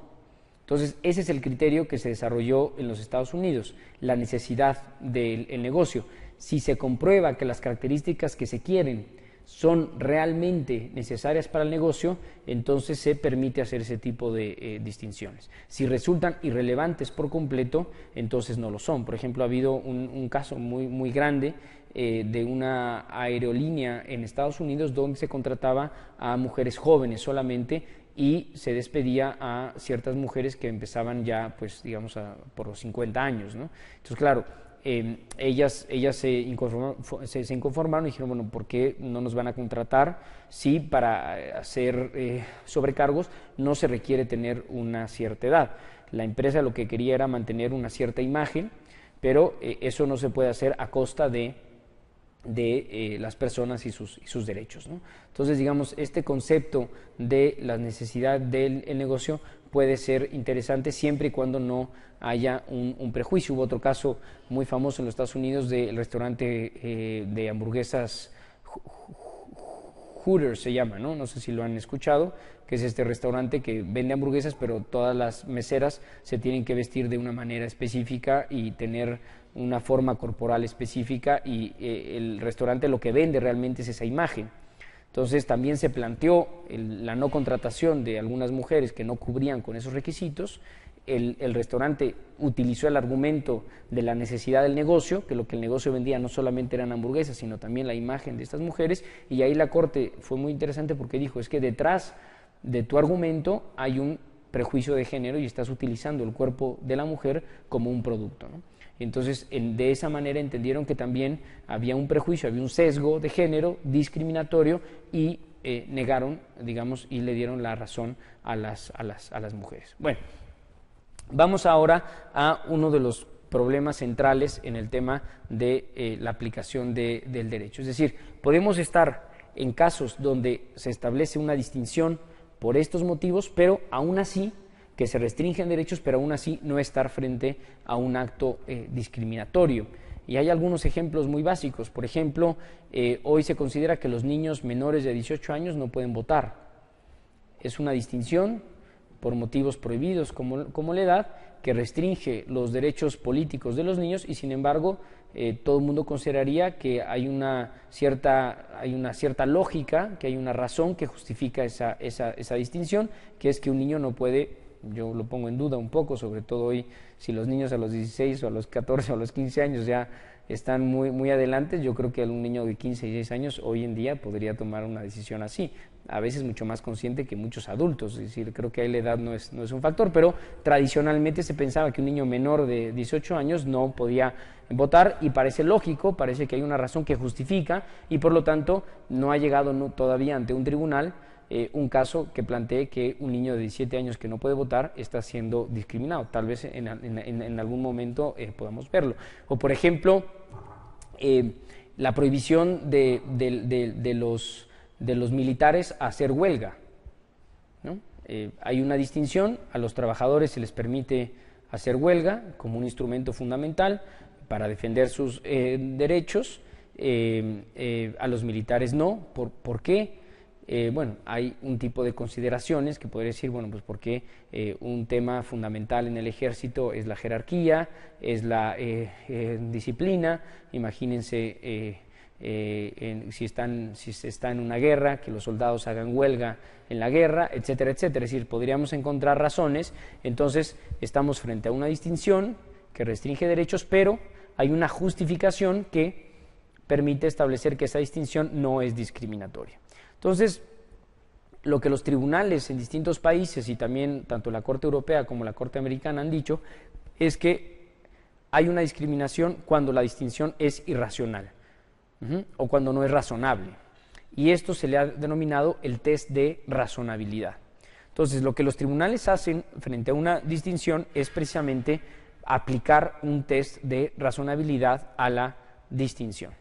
Entonces, ese es el criterio que se desarrolló en los Estados Unidos, la necesidad del negocio. Si se comprueba que las características que se quieren son realmente necesarias para el negocio, entonces se permite hacer ese tipo de distinciones. Si resultan irrelevantes por completo, entonces no lo son. Por ejemplo, ha habido un caso muy grande de una aerolínea en Estados Unidos donde se contrataba a mujeres jóvenes solamente y se despedía a ciertas mujeres que empezaban ya, pues, digamos, por los 50 años, ¿no? Entonces, claro, ellas se inconformaron y dijeron, bueno, ¿por qué no nos van a contratar si para hacer sobrecargos no se requiere tener una cierta edad? La empresa lo que quería era mantener una cierta imagen, pero eso no se puede hacer a costa de las personas y sus derechos, ¿no? Entonces, digamos, este concepto de la necesidad del negocio puede ser interesante siempre y cuando no haya un prejuicio. Hubo otro caso muy famoso en los Estados Unidos del restaurante de hamburguesas Hooters se llama, ¿no? No sé si lo han escuchado, que es este restaurante que vende hamburguesas, pero todas las meseras se tienen que vestir de una manera específica y tener una forma corporal específica y el restaurante lo que vende realmente es esa imagen. Entonces también se planteó la no contratación de algunas mujeres que no cubrían con esos requisitos. El restaurante utilizó el argumento de la necesidad del negocio, que lo que el negocio vendía no solamente eran hamburguesas, sino también la imagen de estas mujeres, y ahí la Corte fue muy interesante porque dijo, es que detrás de tu argumento hay un prejuicio de género y estás utilizando el cuerpo de la mujer como un producto, ¿no? Entonces, de esa manera entendieron que también había un prejuicio, había un sesgo de género discriminatorio y negaron, digamos, y le dieron la razón a las mujeres. Bueno, vamos ahora a uno de los problemas centrales en el tema de la aplicación del derecho. Es decir, podemos estar en casos donde se establece una distinción por estos motivos, pero aún así que se restringen derechos, pero aún así no estar frente a un acto discriminatorio. Y hay algunos ejemplos muy básicos. Por ejemplo, hoy se considera que los niños menores de 18 años no pueden votar. Es una distinción por motivos prohibidos como la edad, que restringe los derechos políticos de los niños y sin embargo todo el mundo consideraría que hay una cierta lógica, que hay una razón que justifica esa distinción, que es que un niño no puede. Yo lo pongo en duda un poco, sobre todo hoy, si los niños a los 16 o a los 14 o a los 15 años ya están muy adelante, yo creo que un niño de 15 y 16 años hoy en día podría tomar una decisión así. a veces mucho más consciente que muchos adultos, es decir, creo que ahí la edad no es un factor, pero tradicionalmente se pensaba que un niño menor de 18 años no podía votar y parece lógico, parece que hay una razón que justifica y por lo tanto no ha llegado todavía ante un tribunal un caso que plantee que un niño de 17 años que no puede votar está siendo discriminado. Tal vez en algún momento podamos verlo. O por ejemplo, la prohibición de los militares a hacer huelga, ¿no? Hay una distinción, a los trabajadores se les permite hacer huelga como un instrumento fundamental para defender sus derechos, a los militares no. ¿Por qué? Bueno, hay un tipo de consideraciones que podría decir, bueno, pues porque un tema fundamental en el ejército es la jerarquía, es la disciplina. Imagínense si se está en una guerra, que los soldados hagan huelga en la guerra, etcétera, etcétera. Es decir, podríamos encontrar razones. Entonces, estamos frente a una distinción que restringe derechos, pero hay una justificación que permite establecer que esa distinción no es discriminatoria. Entonces, lo que los tribunales en distintos países y también tanto la Corte Europea como la Corte Americana han dicho es que hay una discriminación cuando la distinción es irracional o cuando no es razonable. Y esto se le ha denominado el test de razonabilidad. Entonces, lo que los tribunales hacen frente a una distinción es precisamente aplicar un test de razonabilidad a la distinción.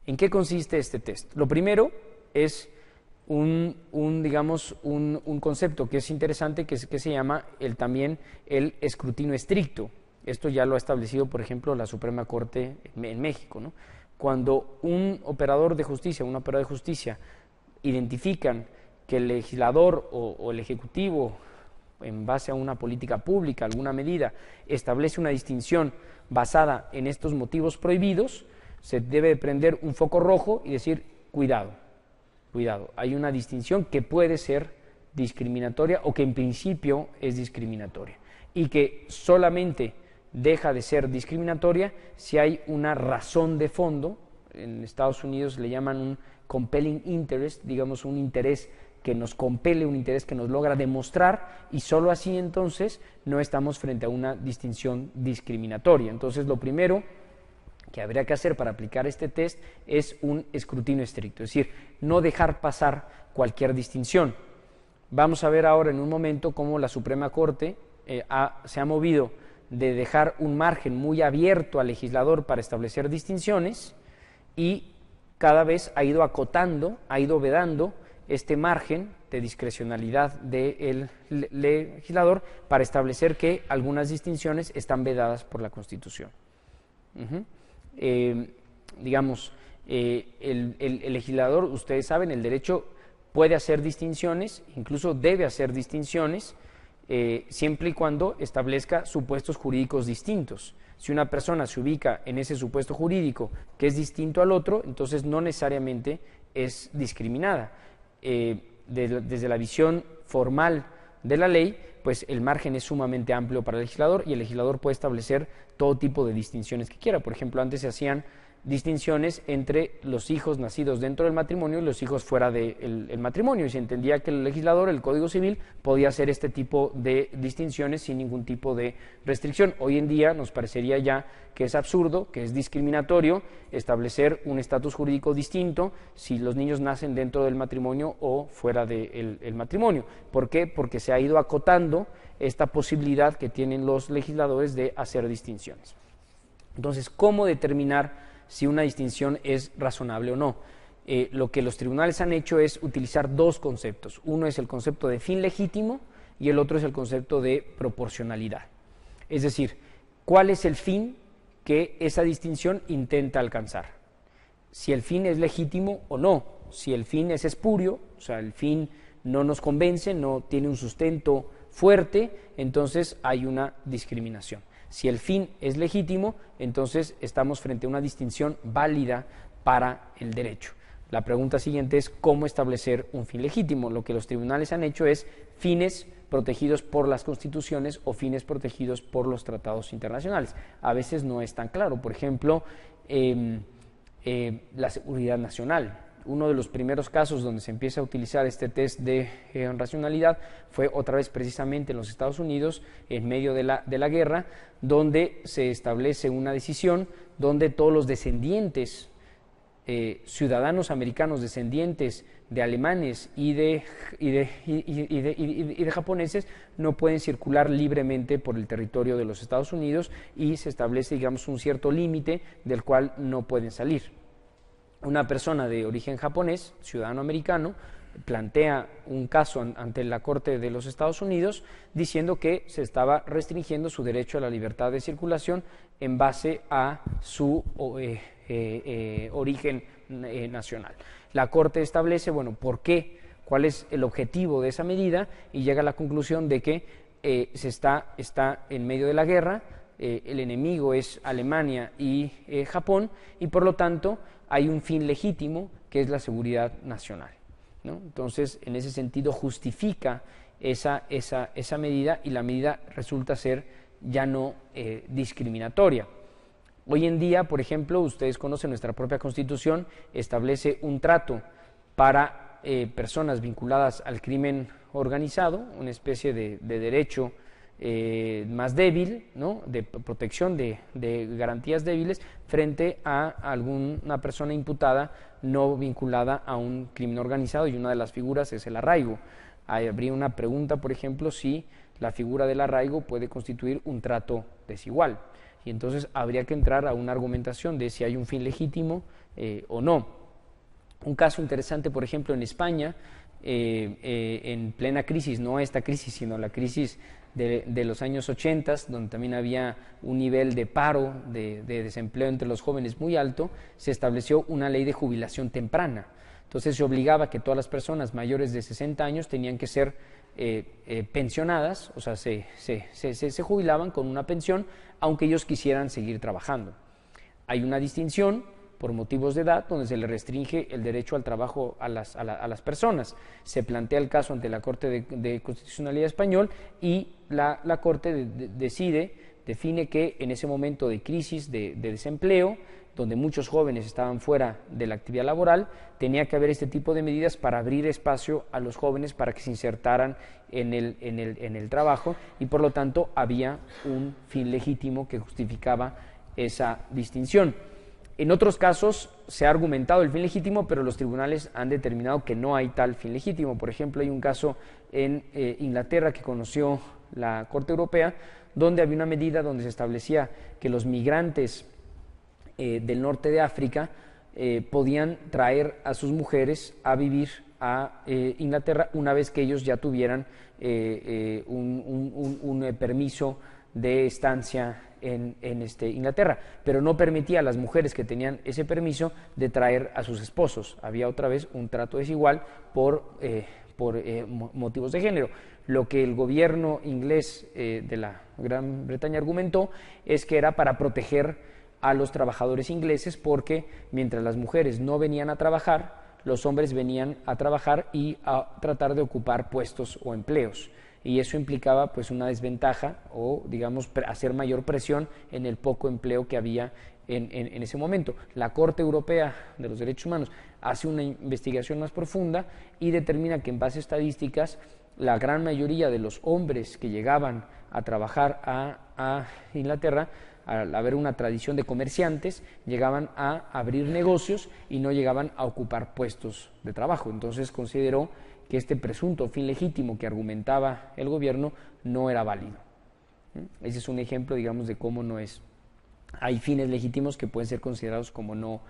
¿En qué consiste este test? Lo primero es un concepto que es interesante que se llama también el escrutinio estricto. Esto ya lo ha establecido, por ejemplo, la Suprema Corte en México, ¿no? Cuando un operador de justicia, una operadora de justicia, identifican que el legislador o el ejecutivo, en base a una política pública, alguna medida, establece una distinción basada en estos motivos prohibidos, se debe de prender un foco rojo y decir, cuidado, hay una distinción que puede ser discriminatoria o que en principio es discriminatoria y que solamente deja de ser discriminatoria si hay una razón de fondo. En Estados Unidos le llaman un compelling interest, digamos un interés que nos compele, un interés que nos logra demostrar, y solo así entonces no estamos frente a una distinción discriminatoria. Entonces lo primero que habría que hacer para aplicar este test es un escrutinio estricto, es decir, no dejar pasar cualquier distinción. Vamos a ver ahora en un momento cómo la Suprema Corte se ha movido de dejar un margen muy abierto al legislador para establecer distinciones y cada vez ha ido acotando, ha ido vedando este margen de discrecionalidad del legislador para establecer que algunas distinciones están vedadas por la Constitución. El legislador, ustedes saben, el derecho puede hacer distinciones, incluso debe hacer distinciones, siempre y cuando establezca supuestos jurídicos distintos. Si una persona se ubica en ese supuesto jurídico que es distinto al otro, entonces no necesariamente es discriminada. Desde la visión formal de la ley, pues el margen es sumamente amplio para el legislador y el legislador puede establecer todo tipo de distinciones que quiera. Por ejemplo, antes se hacían distinciones entre los hijos nacidos dentro del matrimonio y los hijos fuera del matrimonio, y se entendía que el legislador, el Código Civil, podía hacer este tipo de distinciones sin ningún tipo de restricción. Hoy en día nos parecería ya que es absurdo, que es discriminatorio establecer un estatus jurídico distinto si los niños nacen dentro del matrimonio o fuera del matrimonio. ¿Por qué? Porque se ha ido acotando esta posibilidad que tienen los legisladores de hacer distinciones. Entonces, ¿cómo determinar si una distinción es razonable o no? Lo que los tribunales han hecho es utilizar dos conceptos. Uno es el concepto de fin legítimo y el otro es el concepto de proporcionalidad. Es decir, ¿cuál es el fin que esa distinción intenta alcanzar? Si el fin es legítimo o no. Si el fin es espurio, o sea, el fin no nos convence, no tiene un sustento fuerte, entonces hay una discriminación. Si el fin es legítimo, entonces estamos frente a una distinción válida para el derecho. La pregunta siguiente es cómo establecer un fin legítimo. Lo que los tribunales han hecho es fines protegidos por las constituciones o fines protegidos por los tratados internacionales. A veces no es tan claro. Por ejemplo, la seguridad nacional. uno de los primeros casos donde se empieza a utilizar este test de racionalidad fue otra vez precisamente en los Estados Unidos, en medio de la guerra, donde se establece una decisión donde todos los descendientes, ciudadanos americanos descendientes de alemanes y de japoneses no pueden circular libremente por el territorio de los Estados Unidos, y se establece, digamos, un cierto límite del cual no pueden salir. Una persona de origen japonés, ciudadano americano, plantea un caso ante la Corte de los Estados Unidos diciendo que se estaba restringiendo su derecho a la libertad de circulación en base a su origen nacional. La Corte establece, bueno, ¿por qué? ¿Cuál es el objetivo de esa medida? Y llega a la conclusión de que está en medio de la guerra, el enemigo es Alemania y Japón, y por lo tanto hay un fin legítimo que es la seguridad nacional, ¿no? Entonces, en ese sentido justifica esa medida, y la medida resulta ser ya no discriminatoria. Hoy en día, por ejemplo, ustedes conocen, nuestra propia Constitución establece un trato para personas vinculadas al crimen organizado, una especie de derecho más débil, ¿no?, de protección de garantías débiles frente a alguna persona imputada no vinculada a un crimen organizado, y una de las figuras es el arraigo. Habría una pregunta, por ejemplo, si la figura del arraigo puede constituir un trato desigual, y entonces habría que entrar a una argumentación de si hay un fin legítimo o no. Un caso interesante, por ejemplo, en España, en plena crisis, no esta crisis, sino la crisis de los años 80, donde también había un nivel de paro, de desempleo entre los jóvenes muy alto, se estableció una ley de jubilación temprana. Entonces se obligaba que todas las personas mayores de 60 años tenían que ser pensionadas, o sea, se jubilaban con una pensión, aunque ellos quisieran seguir trabajando. Hay una distinción por motivos de edad, donde se le restringe el derecho al trabajo a las personas. Se plantea el caso ante la Corte de Constitucionalidad Español, y la Corte define que en ese momento de crisis, de desempleo, donde muchos jóvenes estaban fuera de la actividad laboral, tenía que haber este tipo de medidas para abrir espacio a los jóvenes para que se insertaran en el trabajo, y por lo tanto había un fin legítimo que justificaba esa distinción. En otros casos se ha argumentado el fin legítimo, pero los tribunales han determinado que no hay tal fin legítimo. Por ejemplo, hay un caso en Inglaterra que conoció la Corte Europea, donde había una medida donde se establecía que los migrantes del norte de África podían traer a sus mujeres a vivir a Inglaterra una vez que ellos ya tuvieran un permiso de estancia en Inglaterra, pero no permitía a las mujeres que tenían ese permiso de traer a sus esposos. Había otra vez un trato desigual por motivos de género. Lo que el gobierno inglés de la Gran Bretaña argumentó es que era para proteger a los trabajadores ingleses, porque mientras las mujeres no venían a trabajar, los hombres venían a trabajar y a tratar de ocupar puestos o empleos, y eso implicaba pues una desventaja, o digamos hacer mayor presión en el poco empleo que había en ese momento. La Corte Europea de los Derechos Humanos hace una investigación más profunda y determina que en base a estadísticas la gran mayoría de los hombres que llegaban a trabajar a Inglaterra, al haber una tradición de comerciantes, llegaban a abrir negocios y no llegaban a ocupar puestos de trabajo. Entonces consideró que este presunto fin legítimo que argumentaba el gobierno no era válido. Ese es un ejemplo, digamos, de cómo no es. Hay fines legítimos que pueden ser considerados como no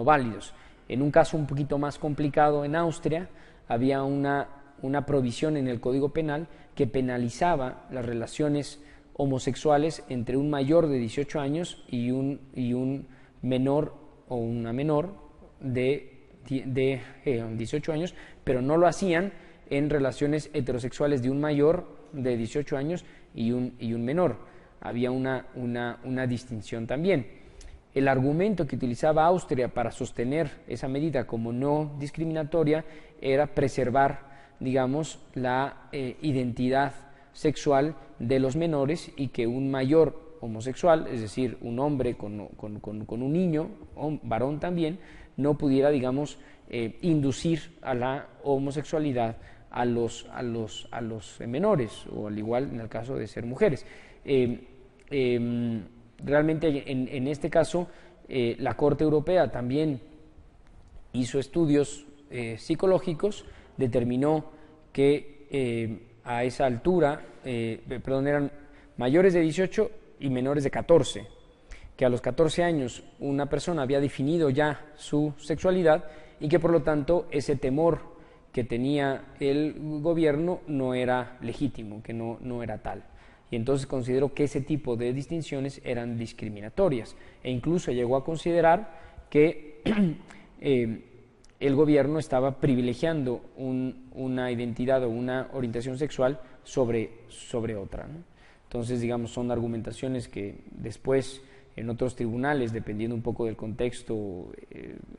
válidos. En un caso un poquito más complicado, en Austria, había una provisión en el Código Penal que penalizaba las relaciones homosexuales entre un mayor de 18 años y un menor o una menor de 18 años, pero no lo hacían en relaciones heterosexuales de un mayor de 18 años y un menor. Había una distinción también. El argumento que utilizaba Austria para sostener esa medida como no discriminatoria era preservar, digamos, la identidad sexual de los menores, y que un mayor homosexual, es decir, un hombre con un niño, un varón también, no pudiera, digamos, inducir a la homosexualidad a los menores, o al igual en el caso de ser mujeres. Realmente en este caso la Corte Europea también hizo estudios psicológicos, determinó que a esa altura, eran mayores de 18 y menores de 14, que a los 14 años una persona había definido ya su sexualidad y que por lo tanto ese temor que tenía el gobierno no era legítimo, que no era tal. Y entonces consideró que ese tipo de distinciones eran discriminatorias e incluso llegó a considerar que el gobierno estaba privilegiando una identidad o una orientación sexual sobre otra, ¿no? Entonces, digamos, son argumentaciones que después en otros tribunales, dependiendo un poco del contexto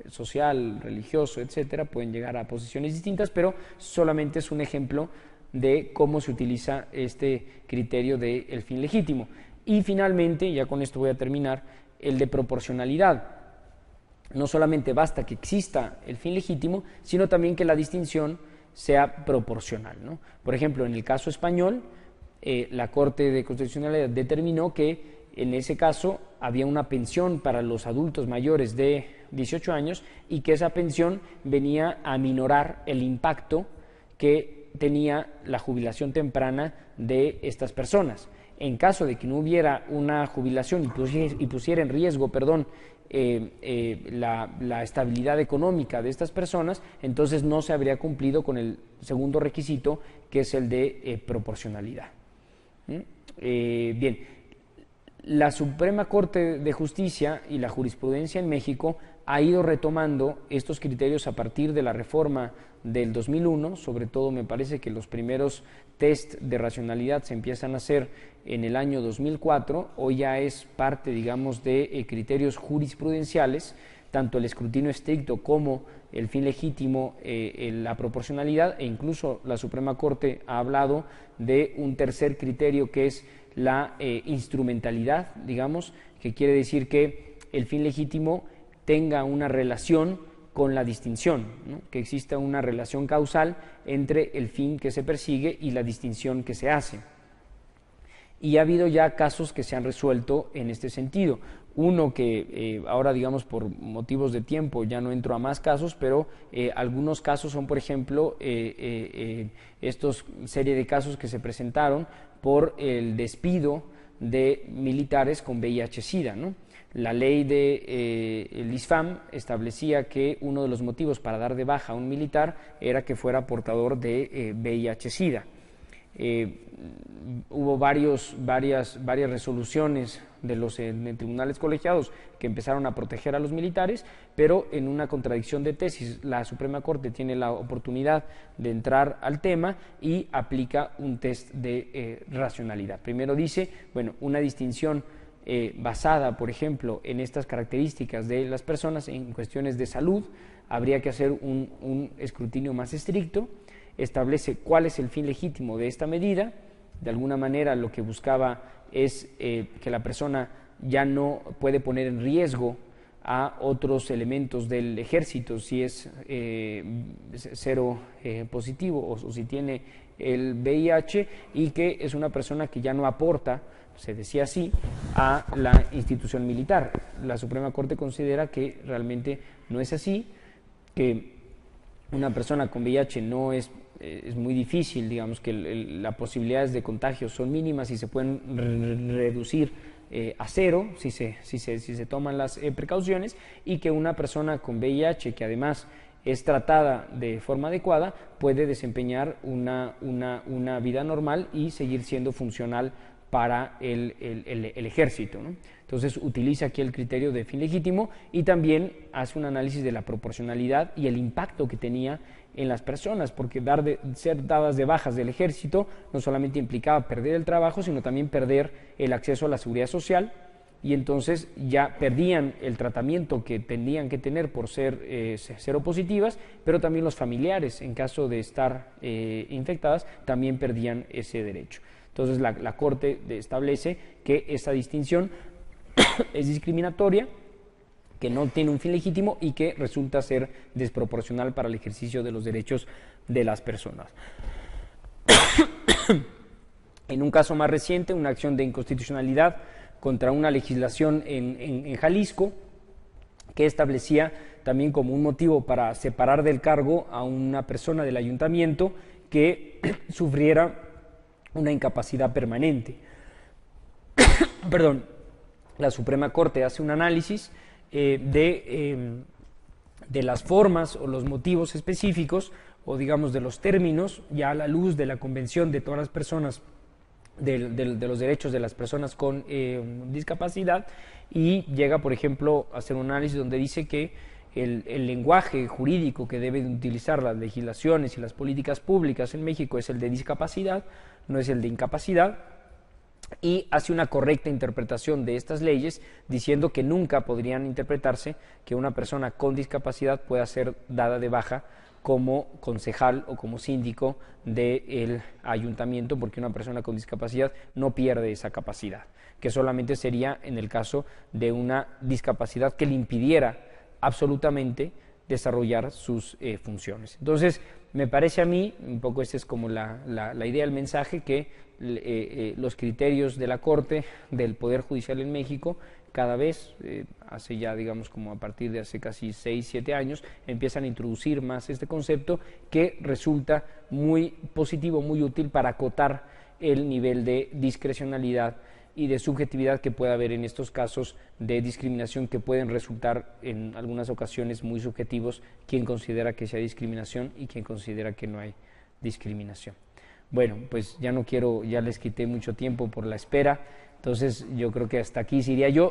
social, religioso, etcétera, pueden llegar a posiciones distintas, pero solamente es un ejemplo de cómo se utiliza este criterio del fin legítimo. Y finalmente, ya con esto voy a terminar, el de proporcionalidad. No solamente basta que exista el fin legítimo, sino también que la distinción sea proporcional, ¿no? Por ejemplo, en el caso español, la Corte de Constitucionalidad determinó que en ese caso había una pensión para los adultos mayores de 18 años y que esa pensión venía a minorar el impacto que tenía la jubilación temprana de estas personas. En caso de que no hubiera una jubilación y pusiera en riesgo, la estabilidad económica de estas personas, entonces no se habría cumplido con el segundo requisito, que es el de proporcionalidad. Bien, la Suprema Corte de Justicia y la jurisprudencia en México ha ido retomando estos criterios a partir de la reforma del 2001, sobre todo me parece que los primeros test de racionalidad se empiezan a hacer en el año 2004, hoy ya es parte, digamos, de criterios jurisprudenciales, tanto el escrutinio estricto como el fin legítimo, la proporcionalidad, e incluso la Suprema Corte ha hablado de un tercer criterio que es la instrumentalidad, digamos, que quiere decir que el fin legítimo tenga una relación con la distinción, ¿no? Que exista una relación causal entre el fin que se persigue y la distinción que se hace. Y ha habido ya casos que se han resuelto en este sentido. Uno que ahora, digamos, por motivos de tiempo ya no entro a más casos, pero algunos casos son, por ejemplo, estos serie de casos que se presentaron por el despido de militares con VIH-Sida, ¿no? La ley del ISFAM establecía que uno de los motivos para dar de baja a un militar era que fuera portador de VIH-Sida. Hubo varias resoluciones de los tribunales colegiados que empezaron a proteger a los militares, pero en una contradicción de tesis la Suprema Corte tiene la oportunidad de entrar al tema y aplica un test de racionalidad. Primero dice, bueno, una distinción basada, por ejemplo, en estas características de las personas en cuestiones de salud, habría que hacer un escrutinio más estricto. Establece cuál es el fin legítimo de esta medida. De alguna manera lo que buscaba es que la persona ya no puede poner en riesgo a otros elementos del ejército si es cero positivo o si tiene el VIH, y que es una persona que ya no aporta, se decía así, a la institución militar. La Suprema Corte considera que realmente no es así, que una persona con VIH no es muy difícil, digamos que las posibilidades de contagio son mínimas y se pueden reducir a cero si se toman las precauciones, y que una persona con VIH que además es tratada de forma adecuada puede desempeñar una vida normal y seguir siendo funcional para el ejército, ¿no? Entonces utiliza aquí el criterio de fin legítimo y también hace un análisis de la proporcionalidad y el impacto que tenía en las personas, porque ser dadas de bajas del ejército no solamente implicaba perder el trabajo, sino también perder el acceso a la seguridad social, y entonces ya perdían el tratamiento que tenían que tener por ser seropositivas, pero también los familiares, en caso de estar infectadas, también perdían ese derecho. Entonces la Corte establece que esta distinción es discriminatoria, que no tiene un fin legítimo y que resulta ser desproporcional para el ejercicio de los derechos de las personas. En un caso más reciente, una acción de inconstitucionalidad contra una legislación en Jalisco, que establecía también como un motivo para separar del cargo a una persona del ayuntamiento que sufriera una incapacidad permanente. Perdón, la Suprema Corte hace un análisis de las formas o los motivos específicos, o digamos de los términos, ya a la luz de la Convención de todas las personas, de los derechos de las personas con discapacidad, y llega, por ejemplo, a hacer un análisis donde dice que el lenguaje jurídico que deben utilizar las legislaciones y las políticas públicas en México es el de discapacidad, no es el de incapacidad, y hace una correcta interpretación de estas leyes, diciendo que nunca podrían interpretarse que una persona con discapacidad pueda ser dada de baja como concejal o como síndico del ayuntamiento, porque una persona con discapacidad no pierde esa capacidad, que solamente sería en el caso de una discapacidad que le impidiera absolutamente desarrollar sus funciones. Entonces, me parece a mí, un poco esta es como la idea, el mensaje, que los criterios de la Corte, del Poder Judicial en México, cada vez, hace ya digamos como a partir de hace casi 6, 7 años, empiezan a introducir más este concepto que resulta muy positivo, muy útil para acotar el nivel de discrecionalidad y de subjetividad que pueda haber en estos casos de discriminación, que pueden resultar en algunas ocasiones muy subjetivos, quien considera que sea discriminación y quien considera que no hay discriminación. Bueno, pues ya no quiero, ya les quité mucho tiempo por la espera, entonces yo creo que hasta aquí iría yo.